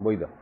বই দাও।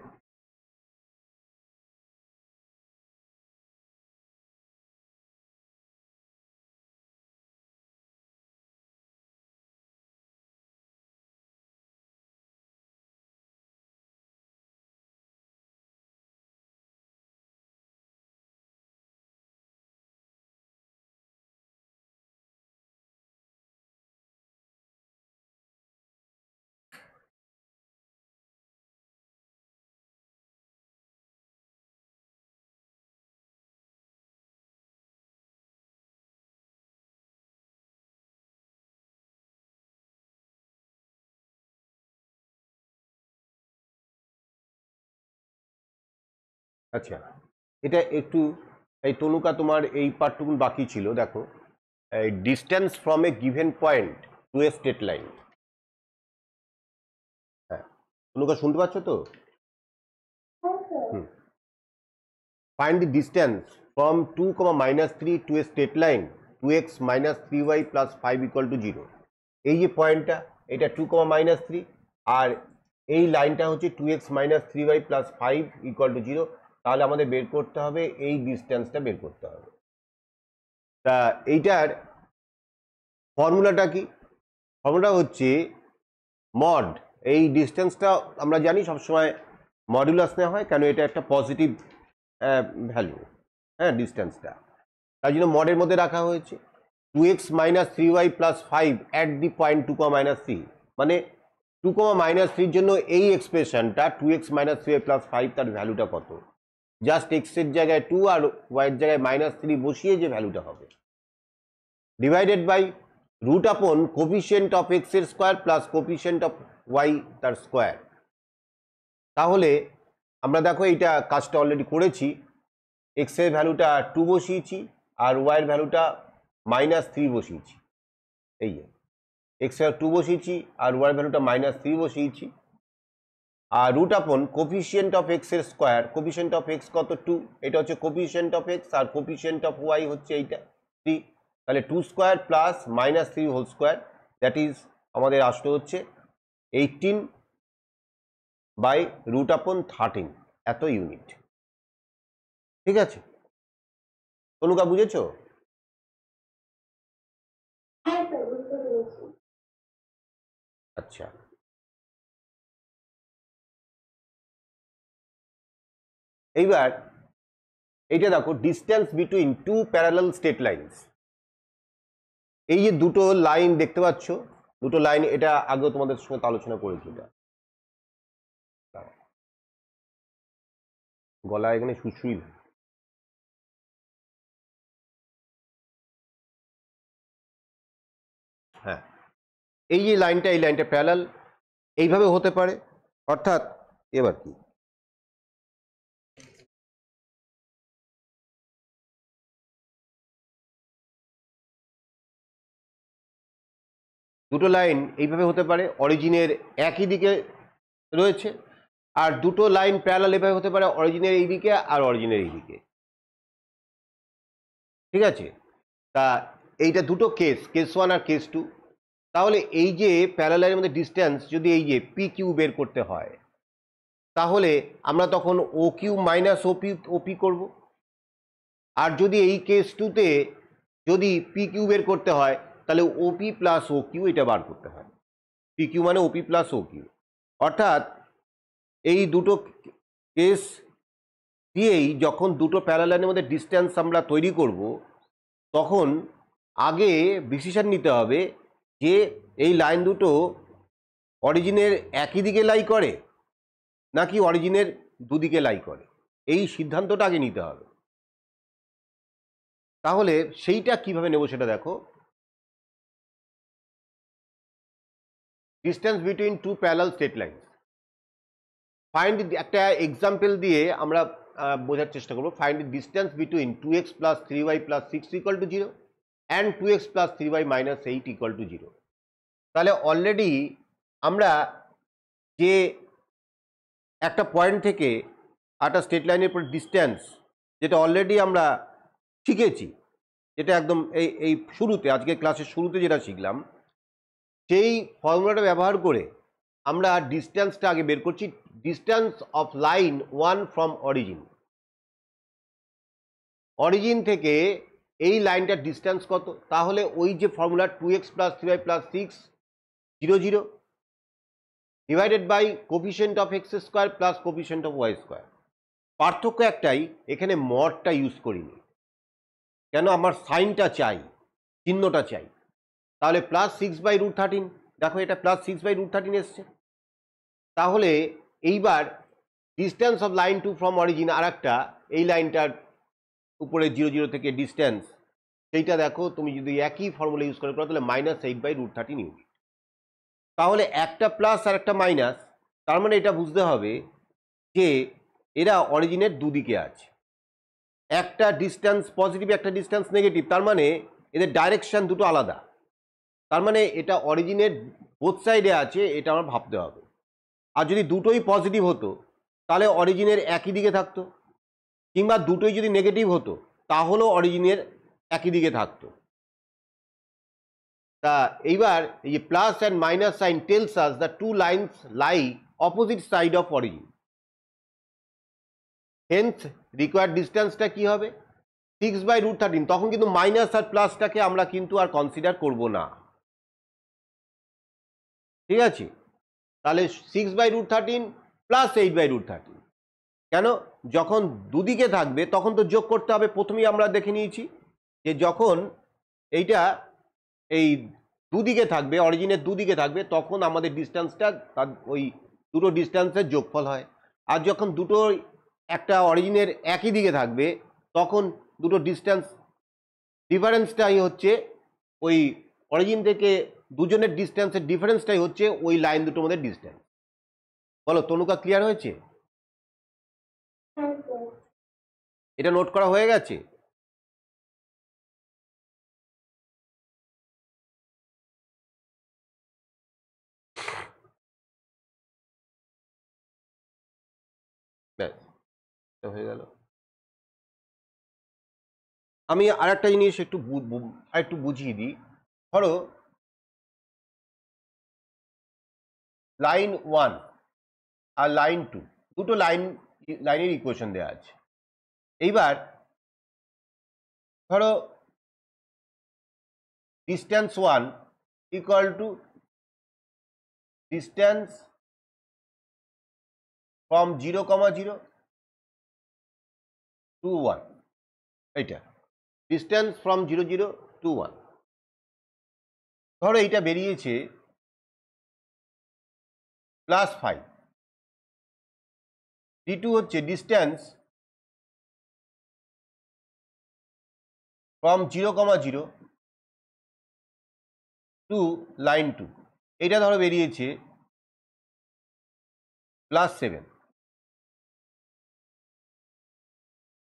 আচ্ছা, এটা একটু এই তনুকা তোমার এই পার্টটুকু বাকি ছিল। দেখো, distance from a given point to a straight line. হ্যাঁ, তনুকা শুনতে পাচ্ছ তো? হুম। Find the distance from 2, -3 to a straight line 2x - 3y + 5 = 0। এই যে পয়েন্টটা, এটা 2, -3, আর এই লাইনটা হচ্ছে 2x - 3y + 5 = 0। তাহলে আমাদের বের করতে হবে এই ডিস্টেন্সটা বের করতে হবে। তা এইটার ফর্মুলাটা কি? ফর্মুলা হচ্ছে মড। এই ডিস্টেন্সটা আমরা জানি সবসময় মডুলাস নেওয়া হয়, কেন এটা একটা পজিটিভ ভ্যালু। হ্যাঁ, ডিস্টেন্সটা তাই জন্য মডের মধ্যে রাখা হয়েছে। 2x - 3y + 5 at the point 2, -3, মানে 2, -3 জন্য এই এক্সপ্রেশনটা 2x - 3y + 5 তার ভ্যালুটা কত? জাস্ট x এর জায়গায় 2 আর y এর জায়গায় -3 বসিয়ে যে ভ্যালুটা হবে, divided by root upon coefficient of x এর square plus coefficient of y তার স্কোয়ার। তাহলে আমরা দেখো এইটা কাজটা অলরেডি করেছি। x এর ভ্যালুটা 2 বসিয়েছি আর y এর ভ্যালুটা -3 বসিয়েছি। এই যে x এর 2 বসিয়েছি আর y এর ভ্যালুটা -3 বসিয়েছি। আর root upon coefficient of x এর স্কোয়ার, কোফিশিয়েন্ট অফ x কত? 2, এটা হচ্ছে কোফিশিয়েন্ট অফ x, আর কোফিশিয়েন্ট অফ y হচ্ছে এইটা 3। তাহলে 2 square plus -3 whole square, that is আমাদের আসতে হচ্ছে 18/√13 এত ইউনিট। ঠিক আছে, তনুকা বুঝেছো? আচ্ছা, এইবার এইটা দেখো, distance between 2 parallel state lines. এই যে দুটো লাইন দেখতে পাচ্ছ, দুটো লাইন, এটা আগেও তোমাদের সঙ্গে আলোচনা করেছি। গলা এখানে সুসুই। হ্যাঁ, এই যে লাইনটা, এই লাইনটা প্যারালাল এইভাবে হতে পারে। অর্থাৎ এবার কি, দুটো লাইন এইভাবে হতে পারে, অরিজিনের একই দিকে রয়েছে, আর দুটো লাইন প্যারালাল এভাবে হতে পারে, অরিজিনের এই দিকে আর অরিজিনের এই দিকে। ঠিক আছে, তা এইটা দুটো কেস, কেস 1 আর কেস 2। তাহলে এই যে প্যারালালের মধ্যে ডিস্টেন্স যদি এই যে পি কিউ বের করতে হয়, তাহলে আমরা তখন ও কিউ মাইনাস ওপি করব। আর যদি এই কেস 2তে যদি পি কিউ বের করতে হয়, তাহলে ওপি প্লাস ও কিউ এটা বার করতে হয়। পি কিউ মানে ওপি প্লাস ও কিউ। অর্থাৎ এই দুটো কেস দিয়েই যখন দুটো প্যারালালের মধ্যে ডিস্টেন্স আমরা তৈরি করব, তখন আগে ডিসিশন নিতে হবে যে এই লাইন দুটো অরিজিনের একই দিকে লাই করে নাকি অরিজিনের দুদিকে লাই করে, এই সিদ্ধান্তটা আগে নিতে হবে। তাহলে সেইটা কিভাবে নেব সেটা দেখো। Distance between 2 parallel state line, find একটা এক্সাম্পল দিয়ে আমরা বোঝার চেষ্টা করব। Find the distance between 2x + 3y + 6 = 0 and 2x + 3y - 8 = 0। তাহলে অলরেডি আমরা যে একটা পয়েন্ট থেকে একটা স্টেট লাইনের পর ডিস্টেন্স, যেটা অলরেডি আমরা শিখেছি, যেটা একদম এই শুরুতে, আজকে ক্লাসের শুরুতে যেটা শিখলাম, সেই ফর্মুলাটা ব্যবহার করে আমরা ডিস্টেন্সটা আগে বের করছি। Distance of line 1 from origin, origin থেকে এই লাইনটার ডিস্টেন্স কত? তাহলে ওই যে formula 2x plus 3y plus 6 0 0 divided by coefficient of x square plus coefficient of y square. পার্থক্য একটাই, এখানে মডটা ইউজ করিনি, কেন? আমার সাইনটা চাই, চিহ্নটা চাই। তাহলে প্লাস 6/√13, দেখো এটা প্লাস 6/√13 এসছে। তাহলে এইবার distance of line 2 from origin, আর একটা এই লাইনটার উপরে 0 0 থেকে ডিস্টেন্স, সেইটা দেখো তুমি যদি একই ফর্মুলা ইউজ করে করো তাহলে -8/√13 ইউনিট। তাহলে একটা প্লাস আর একটা মাইনাস, তার মানে এটা বুঝতে হবে যে এরা অরিজিনের দুদিকে আছে, একটা ডিস্টেন্স পজিটিভ একটা ডিস্টেন্স নেগেটিভ, তার মানে এদের ডাইরেকশন দুটো আলাদা। তার মানে এটা অরিজিনের বোথ সাইডে আছে, এটা আমার ভাবতে হবে। আর যদি দুটোই পজিটিভ হতো তাহলে অরিজিনের একই দিকে থাকতো, কিংবা দুটোই যদি নেগেটিভ হতো তাহলেও অরিজিনের একই দিকে থাকতো। তা এইবার এই যে plus and minus sign tells us the two lines lie opposite side of origin, hence required ডিস্টেন্সটা কি হবে? 6/√13। তখন কিন্তু মাইনাস আর প্লাসটাকে আমরা কিন্তু আর কনসিডার করব না, ঠিক আছে? তাহলে 6/√13 প্লাস 8/√13। কেন? যখন দুদিকে থাকবে তখন তো যোগ করতে হবে। প্রথমেই আমরা দেখে নিয়েছি যে যখন এইটা এই দুদিকে থাকবে, অরিজিনের দুদিকে থাকবে, তখন আমাদের ডিস্টেন্সটা ওই দুটো ডিস্টেন্সের যোগফল হয়। আর যখন দুটো একটা অরিজিনের একই দিকে থাকবে তখন দুটো ডিস্টেন্স ডিফারেন্সটাই হচ্ছে ওই অরিজিন থেকে দুজনের ডিস্টেন্সের ডিফারেন্সটাই হচ্ছে ওই লাইন দুটোর মধ্যে ডিস্টেন্স। বলো তনুকা, ক্লিয়ার হয়েছে? এটা নোট করা হয়ে গেছে? ব্যাস, হয়ে গেল। আমি আর একটা জিনিস একটু বুঝিয়ে দিই। ধরো লাইন 1 আর লাইন 2, দুটো লাইনের ইকুয়েশন দেওয়া আছে। এইবার ধরো distance 1 equal to distance from 0,0 to 1, এইটা ডিস্টেন্স ফ্রম 0 0 টু 1। ধরো এইটা বেরিয়েছে +5। D2 হচ্ছে ডিস্টেন্স ফ্রম 0,0 টু লাইন 2, এটা ধরো বেরিয়েছে +7।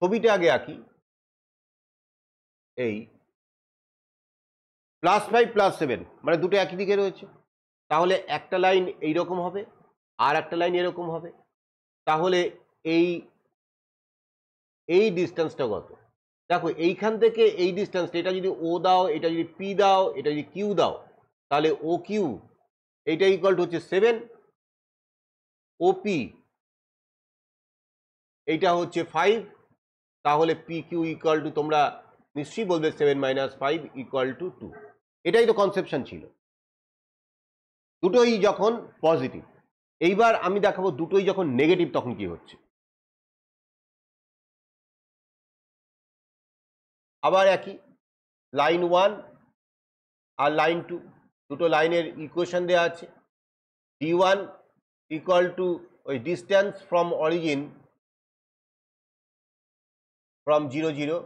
ছবিটা আগে আঁকি, এই +5 +7 মানে দুটো একই দিকে রয়েছে। তাহলে একটা লাইন এইরকম হবে আর একটা লাইন এরকম হবে। তাহলে এই এই ডিস্টেন্সটা কত? দেখো এইখান থেকে এই ডিস্টেন্সটা, এটা যদি ও দাও, এটা যদি পি দাও, এটা যদি কিউ দাও, তাহলে ও কিউ এইটা ইকুয়াল টু হচ্ছে 7, ওপি এইটা হচ্ছে 5। তাহলে পি কিউ ইকুয়াল টু, তোমরা নিশ্চয়ই বলবে 7 - 5 ইকুয়াল টু 2। এটাই তো কনসেপশন ছিল, দুটোই যখন পজিটিভ। এইবার আমি দেখাবো দুটোই যখন নেগেটিভ তখন কি হচ্ছে। আবার একই লাইন 1 আর লাইন 2, দুটো লাইনের ইকুয়েশন দেওয়া আছে। D1 ইকুয়াল টু ওই distance from origin from 0 0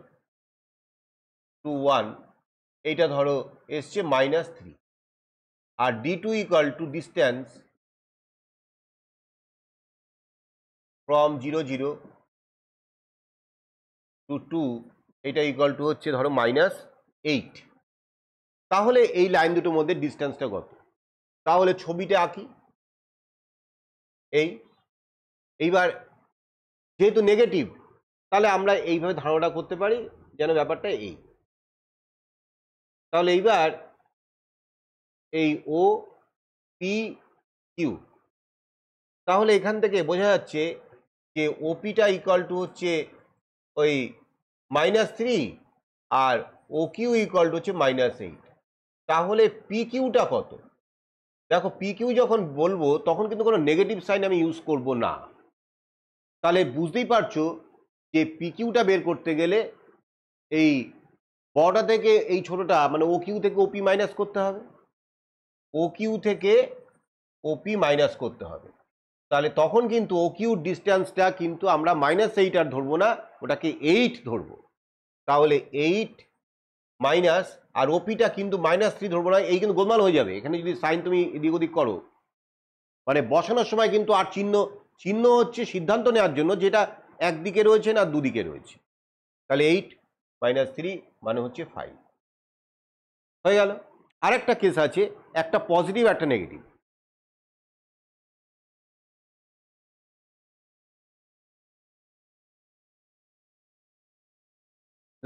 to 1, এইটা ধরো এসছে -3। আর D2 equal to distance from 0 0 to 2, এটা ইকুয়াল টু হচ্ছে ধরো -8। তাহলে এই লাইন দুটোর মধ্যে ডিস্টেন্সটা কত? তাহলে ছবিটা আঁকি। এইবার যেহেতু নেগেটিভ, তাহলে আমরা এইভাবে ধারণা করতে পারি যেন ব্যাপারটা এই। তাহলে এইবার এই ও পি কিউ তাহলে এখান থেকে বোঝা যাচ্ছে যে ওপিটা ইকুয়াল টু হচ্ছে ওই -3 আর ও কিউ ইকুয়াল টু হচ্ছে -8। তাহলে পি কিউটা কত? দেখো পি কিউ যখন বলবো তখন কিন্তু কোনো নেগেটিভ সাইন আমি ইউজ করব না। তাহলে বুঝতেই পারছো যে পি কিউটা বের করতে গেলে এই বড়টা থেকে এই ছোটটা মানে ও কিউ থেকে ওপি মাইনাস করতে হবে, ও কিউ থেকে ওপি মাইনাস করতে হবে। তাহলে তখন কিন্তু ও কিউর ডিস্টেন্সটা কিন্তু আমরা -8 আর ধরবো না, ওটাকে 8 ধরবো। তাহলে 8 মাইনাস আর ওপিটা কিন্তু -3 ধরবো না, এই কিন্তু গোলমাল হয়ে যাবে এখানে যদি সাইন তুমি এদিক ওদিক করো। মানে বসানোর সময় কিন্তু আর চিহ্ন চিহ্ন হচ্ছে সিদ্ধান্ত নেওয়ার জন্য যেটা একদিকে রয়েছে না দুদিকে রয়েছে। তাহলে 8 -3 মানে হচ্ছে 5 হয়ে গেল। আরেকটা কেস আছে, একটা পজিটিভ একটা নেগেটিভ।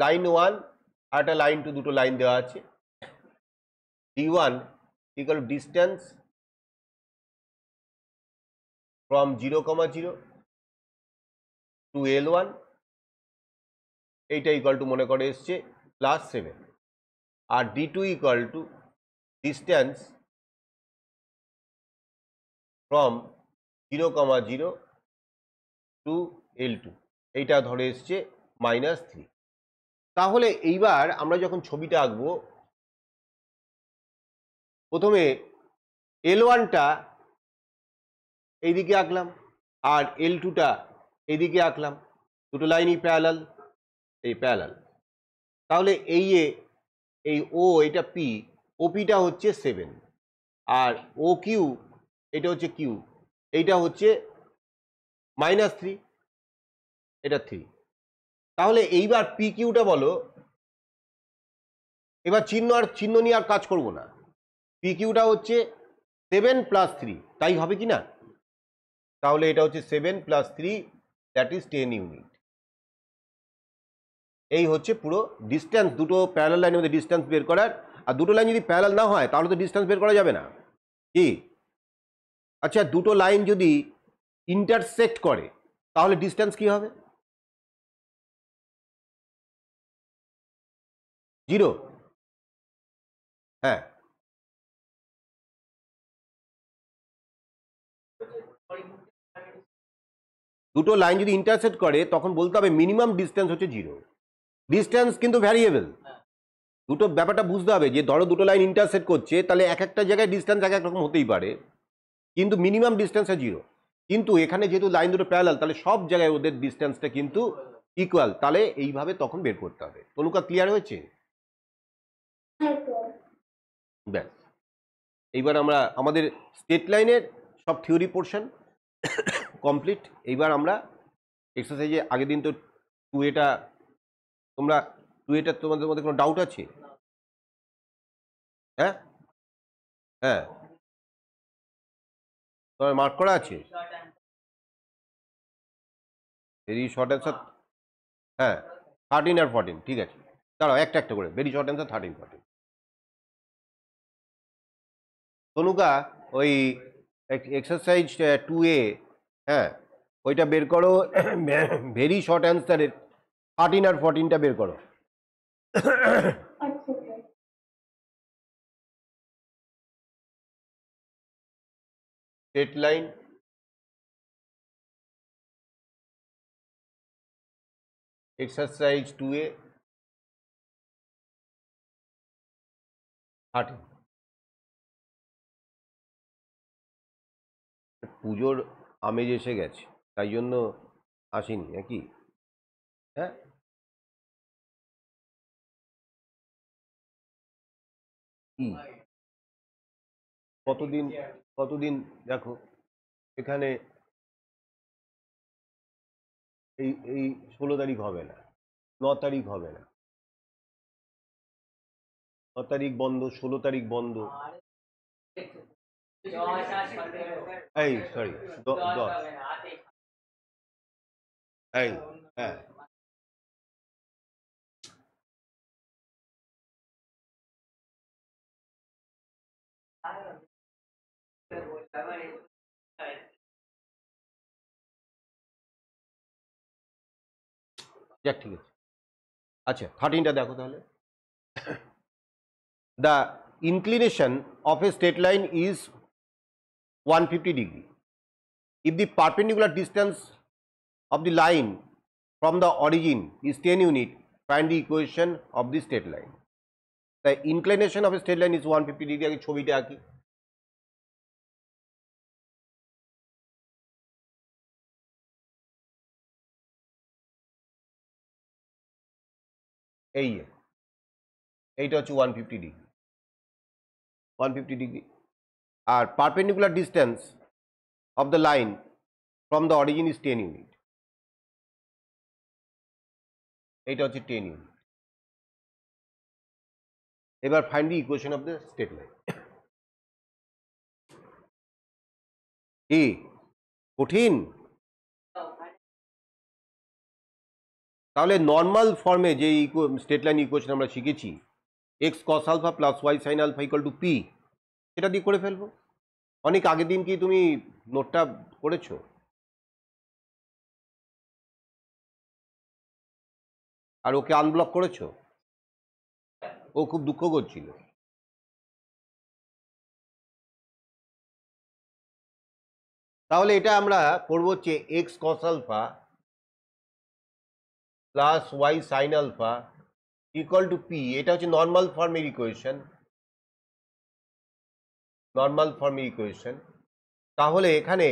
লাইন 1 আর একটা লাইন 2, দুটো লাইন দেওয়া আছে। d1 equal to distance from 0,0 to L1, এইটা ইকুয়াল টু মনে করে এসছে +7। আর d2 equal to distance from 0,0 to L2, এইটা ধরে এসছে -3। তাহলে এইবার আমরা যখন ছবিটা আঁকবো, প্রথমে L1টা এইদিকে আঁকলাম আর L2টা এইদিকে আঁকলাম, দুটো লাইনই প্যারালাল, এই প্যারালাল। তাহলে এই ও এটা পি, ওপিটা হচ্ছে 7 আর ও কিউ এটা হচ্ছে কিউ, এইটা হচ্ছে -3, এটা 3। তাহলে এইবার পি কিউটা বলো। এবার চিহ্ন নিয়ে আর কাজ করব না, পি কিউটা হচ্ছে 7 + 3, তাই হবে কি না? তাহলে এটা হচ্ছে 7 + 3, দ্যাট ইজ 10 ইউনিট। এই হচ্ছে পুরো ডিস্টেন্স, দুটো প্যারালাল লাইনের মধ্যে ডিস্টেন্স বের করার। আর দুটো লাইন যদি প্যারালাল না হয় তাহলে তো ডিস্টেন্স বের করা যাবে না, কি? আচ্ছা, দুটো লাইন যদি ইন্টারসেক্ট করে তাহলে ডিস্টেন্স কি হবে? 0। হ্যাঁ, দুটো লাইন যদি ইন্টারসেক্ট করে তখন বলতে হবে মিনিমাম ডিস্টেন্স হচ্ছে 0। ডিস্টেন্স কিন্তু ভ্যারিয়েবল, দুটো ব্যাপারটা বুঝতে হবে যে ধরো দুটো লাইন ইন্টারসেক্ট করছে, তাহলে এক একটা জায়গায় ডিস্টেন্স এক এক রকম হতেই পারে, কিন্তু মিনিমাম ডিস্টেন্স 0। কিন্তু এখানে যেহেতু লাইন দুটো প্যারালাল, তাহলে সব জায়গায় ওদের ডিস্টেন্সটা কিন্তু ইকুয়াল। তাহলে এইভাবে তখন বের করতে হবে। তনুকা ক্লিয়ার হয়েছে? ব্যাস, এইবার আমরা আমাদের স্ট্রেট লাইনের সব থিওরি পোর্শন কমপ্লিট। এইবার আমরা এক্সারসাইজে, আগের দিন তো 2A তোমরা 2A তোমাদের মধ্যে কোনো ডাউট আছে? হ্যাঁ হ্যাঁ, তোমার মার্ক করা আছে? ভেরি শর্ট অ্যান্সার, হ্যাঁ 13 আর 14, ঠিক আছে। দাঁড়াও একটা একটা করে, ভেরি শর্ট অ্যান্সার 13, 14। তনুকা, ওই এক্সারসাইজ 2A, হ্যাঁ ওইটা বের করো, ভেরি শর্ট অ্যান্সারের 13 আর 14টা বের করো। Straight line, exercise 2A 13। পুজোর আমেজ এসে গেছে, তাই জন্য আসিনি নাকি? হ্যাঁ, কি কতদিন কতদিন দেখো এখানে এই 16 তারিখ হবে না, 9 তারিখ হবে না, 9 তারিখ বন্ধ, 16 তারিখ বন্ধ, এই সরি 10, এই হ্যাঁ যাক ঠিক আছে। আচ্ছা 13টা দেখো তাহলে। The inclination of A straight line is 150 degree. If the perpendicular distance of the line from the origin is 10 unit, find the equation of the straight line. The inclination of a straight line is 150 degree. আগে ছবিটা আঁকি। এইটা হচ্ছে 150 degree, 150 degree. R perpendicular distance of the line from the origin is 10 unit. এইটা হচ্ছে 10 unit. এবার find the equation of the straight line. কি কঠিন? তাহলে নর্মাল ফর্মে যে স্ট্রেট লাইন ইকুয়েশন আমরা শিখেছি, x cos alpha plus Y sine alpha equal to p, সেটা দিয়ে করে ফেলবো। অনেক আগের দিন কি তুমি নোটটা করেছো? আর ওকে আনব্লক করেছো? ও খুব দুঃখ করছিল। তাহলে এটা আমরা করবো হচ্ছে x cos alpha plus Y sine alpha equal to p. এটা হচ্ছে নর্মাল ফর্মের ইকুয়েশন, নর্মাল ফর্মের ইকুয়েশন। তাহলে এখানে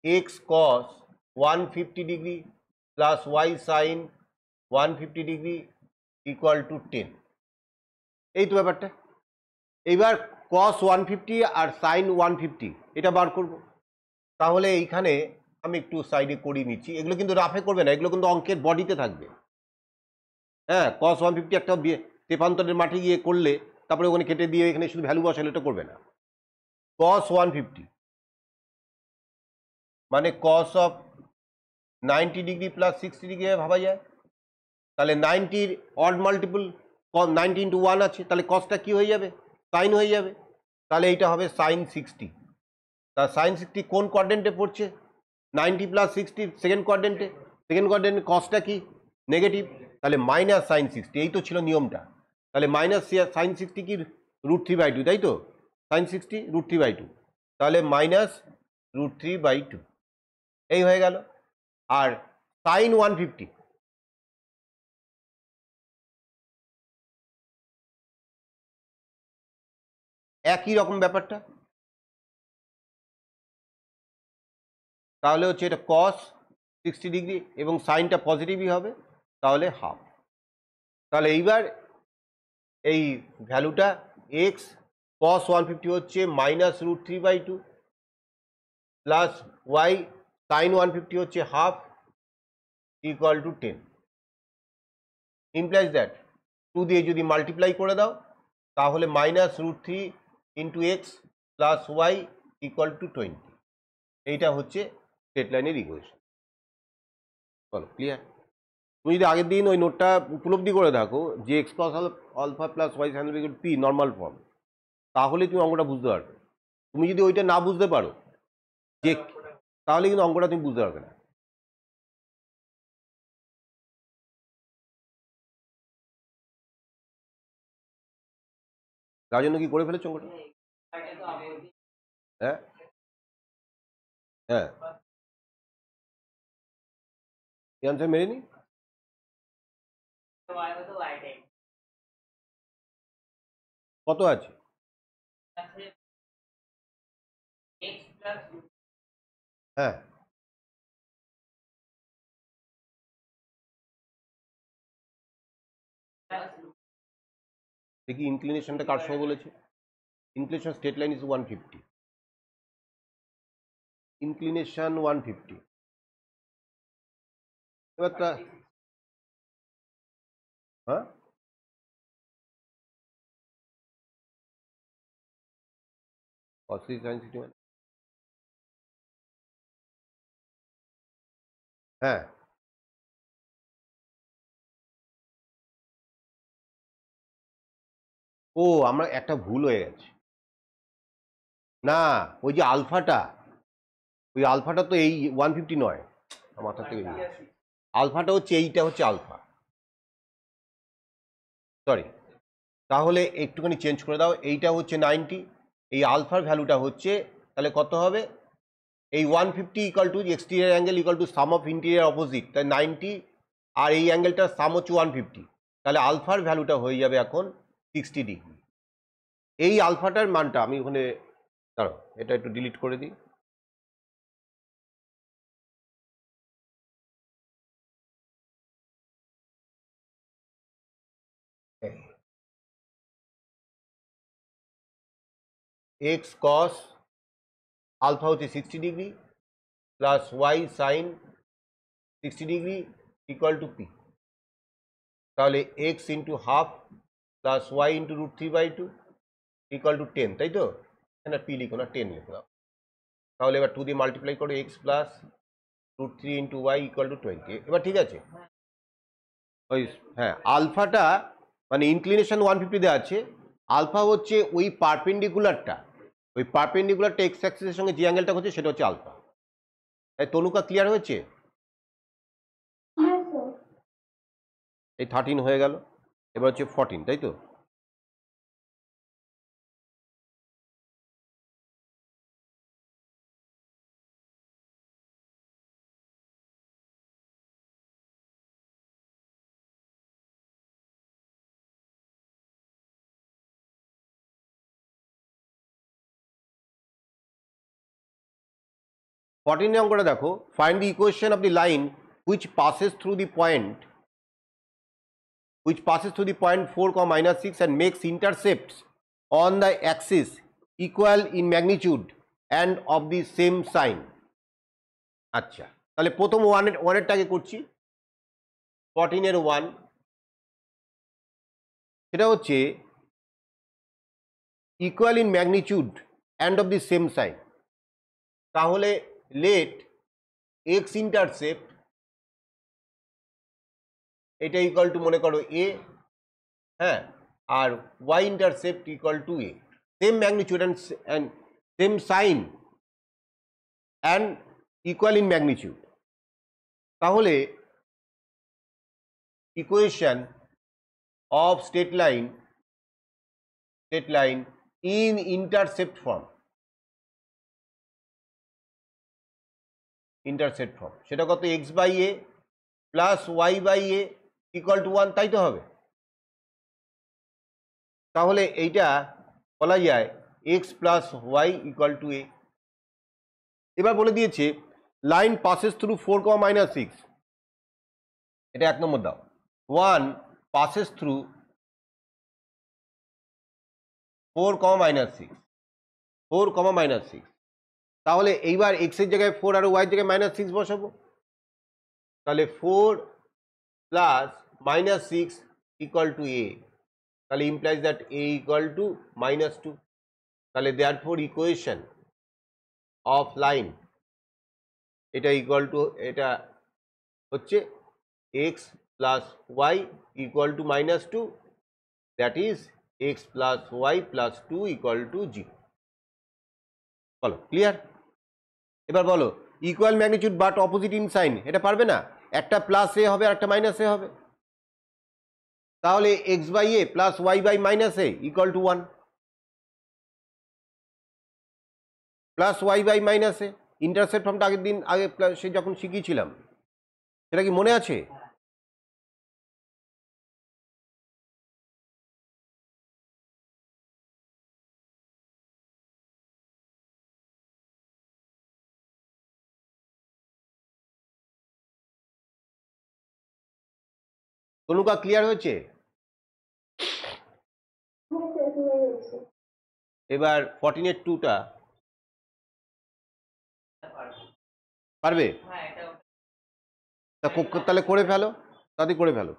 x cos 150 degree plus Y sine 150 degree equal to 10, এই তো ব্যাপারটা। এইবার কস 150 আর সাইন 150 এটা বার করব। তাহলে এইখানে আমি একটু সাইডে করিয়ে নিচ্ছি, এগুলো কিন্তু রাফে করবে না, এগুলো কিন্তু অঙ্কের বডিতে থাকবে। হ্যাঁ, কস 150 একটা তেপান্তরের মাঠে গিয়ে করলে তারপরে ওখানে কেটে দিয়ে এখানে শুধু ভ্যালু বসালে এটা করবে না। কস 150 মানে cos of 90 degree plus 60 degree ভাবা যায়। তাহলে 90-র অড মাল্টিপল 90 ইন্টু 1 আছে, তাহলে কসটা কি হয়ে যাবে? সাইন হয়ে যাবে। তাহলে এইটা হবে সাইন 60। তা সাইন 60 কোন কোয়াড্রেন্টে পড়ছে? 90 প্লাস 60 সেকেন্ড কোয়াড্রেন্টে। সেকেন্ড কোয়াড্রেন্টে কসটা কি? নেগেটিভ। তাহলে মাইনাস সাইন 60, এই তো ছিল নিয়মটা। তাহলে মাইনাস সাইন 60 কি √3/2, তাই তো? সাইন 60 √3/2, তাহলে মাইনাস √3/2 এই হয়ে গেল। আর সাইন 150 একই রকম ব্যাপারটা। তাহলে হচ্ছে এটা কস 60 ডিগ্রি এবং সাইনটা পজিটিভই হবে, তাহলে হাফ। তাহলে এইবার এই ভ্যালুটা এক্স কস 150 হচ্ছে মাইনাস √3/2 প্লাস ওয়াই সাইন 150 হচ্ছে half equal to 10। Implies that 2 দিয়ে যদি মাল্টিপ্লাই করে দাও তাহলে minus √3 into x plus Y equal to 20। এইটা হচ্ছে স্ট্রেট লাইনের ইকুয়েশন। বলো ক্লিয়ার? তুমি যদি আগের দিন ওই নোটটা উপলব্ধি করে দেখো যে x cos alpha plus Y sine alpha equal to p normal form, তাহলে তুমি অঙ্কটা বুঝতে পারবে। তুমি যদি ওইটা না বুঝতে পারো যে, তাহলে কিন্তু অঙ্কটা তুমি বুঝতে পারবে না। তার জন্য কি করে ফেলেছো অঙ্কটা? হ্যাঁ হ্যাঁ, এই আনসার মেনে নি। কত আছে? হ্যাঁ, দেখি ইনক্লিনেশনটা কার সঙ্গে বলেছে। Inclination straight line is 150, inclination 150। এবার হ্যাঁ cos 60 মানে হ্যাঁ, ও আমার একটা ভুল হয়ে গেছে। না, ওই যে আলফাটা, ওই আলফাটা তো এই 150 নয়, মাথা থেকে আলফাটা হচ্ছে এইটা হচ্ছে আলফা, সরি, তাহলে একটুখানি চেঞ্জ করে দাও, এইটা হচ্ছে 90, এই আলফার ভ্যালুটা হচ্ছে তাহলে কত হবে, এই 150 equal to exterior angle equal to some of interior opposite, তাই 90 আর এই অ্যাঙ্গেলটার সাম হচ্ছে 150, তাহলে আলফার ভ্যালুটা হয়ে যাবে এখন 60 ডিগ্রি। এই আলফাটার মানটা আমি ওখানে, দাঁড়াও এটা একটু ডিলিট করে দিই, এক্স কস আলফা হচ্ছে 60 degree plus Y sine 60 degree equal to P, তাহলে X into half plus Y into √3/2 equal to 10, তাই তো, না পি লিখো না 10 লিখো দাও, তাহলে এবার 2 দিয়ে মাল্টিপ্লাই করো, x plus √3 into y equal to 20, এবার ঠিক আছে। ওই হ্যাঁ আলফাটা মানে ইনক্লিনেশন 150 দেওয়া আছে, আলফা হচ্ছে ওই পারপেন্ডিকুলারটা, ওই পারপেন্ডিকুলারটা এক্স অ্যাক্সিসের সঙ্গে যে অ্যাঙ্গেলটা হচ্ছে সেটা হচ্ছে আলফা। তাই তনুকা ক্লিয়ার হয়েছে? এই 13 হয়ে গেল, এবার হচ্ছে 14, তাই তো। ফর্টিন অঙ্কটা দেখো, find the equation of the line which passes through the point 4, -6 and makes intercepts on the axis equal in magnitude and of the same sign। আচ্ছা, তাহলে প্রথম ওয়ানেরটাকে করছি, 14 1, সেটা হচ্ছে equal in magnitude and of the same sign, তাহলে let X intercept এটা equal to মনে করো এ, হ্যাঁ, আর Y intercept equal to A, same magnitude and same sign and equal in magnitude, তাহলে equation of straight line in intercept form, সেটা কত, X by A plus Y by A equal to 1, তাই তো হবে। তাহলে এইটা বলা যায় X plus Y equal to এ। এবার বলে দিয়েছে লাইন পাসেস থ্রু 4, -6, এটা 1 নম্বর দাও, 1 পাসেস থ্রু 4, -6, তাহলে এইবার এক্স এর জায়গায় 4 আর ওয়াই এর জায়গায় -6 বসাবো, তাহলে 4 প্লাস -6 ইকুয়াল টু এ, তাহলে implies that a equal to -2, তাহলে দেয়ারফর ইকুয়েশন অফ লাইন এটা ইকুয়াল টু, এটা হচ্ছে x plus Y equal to -2, that is x plus y plus 2 equal to 0। বলো ক্লিয়ার? এবার বলো equal magnitude but opposite in sign, এটা পারবে না, একটা প্লাস এ হবে আর একটা মাইনাস এ হবে, তাহলে x by A plus Y by minus a equal to 1 plus Y by minus a, intercept ফর্মটা আগের দিন আগে সে যখন শিখিয়েছিলাম, সেটা কি মনে আছে? তনুকা ক্লিয়ার হয়েছে? এবার 14 2টা পারবে? তাহলে করে ফেলো, তাড়াতাড়ি করে ফেলো,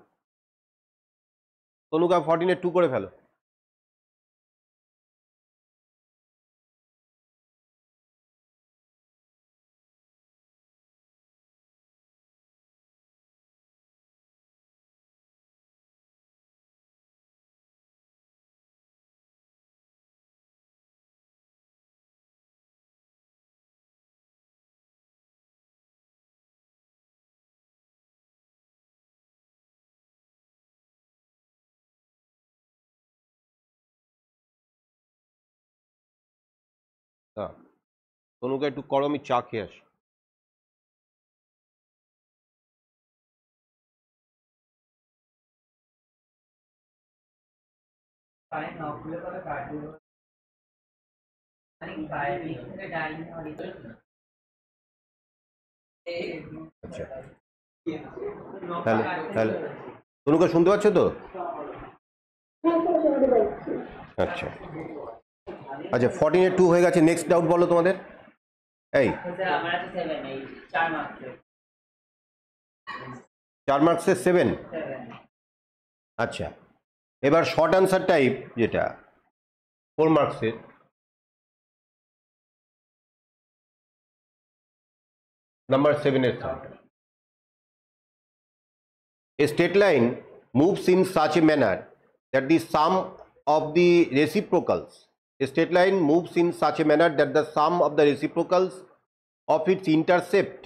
তনুকা 14 2 করে ফেলো। হ্যাঁ, তনুকে একটু করো, আমি চা খেয়ে আসি। আচ্ছা, তাহলে তাহলে তনুকে শুনতে পাচ্ছ তো? আচ্ছা আচ্ছা, 14-2 হয়ে গেছে। নেক্সট ডাউট বলো তোমাদের। এই 4 মার্কসের 7। আচ্ছা, এবার শর্ট আনসার টাইপ যেটা 4 মার্কসের, নাম্বার 7 এর সামনে। A straight line moves in such a manner that the sum of the reciprocals, a straight line moves in such a manner that the sum of the reciprocals of its intercept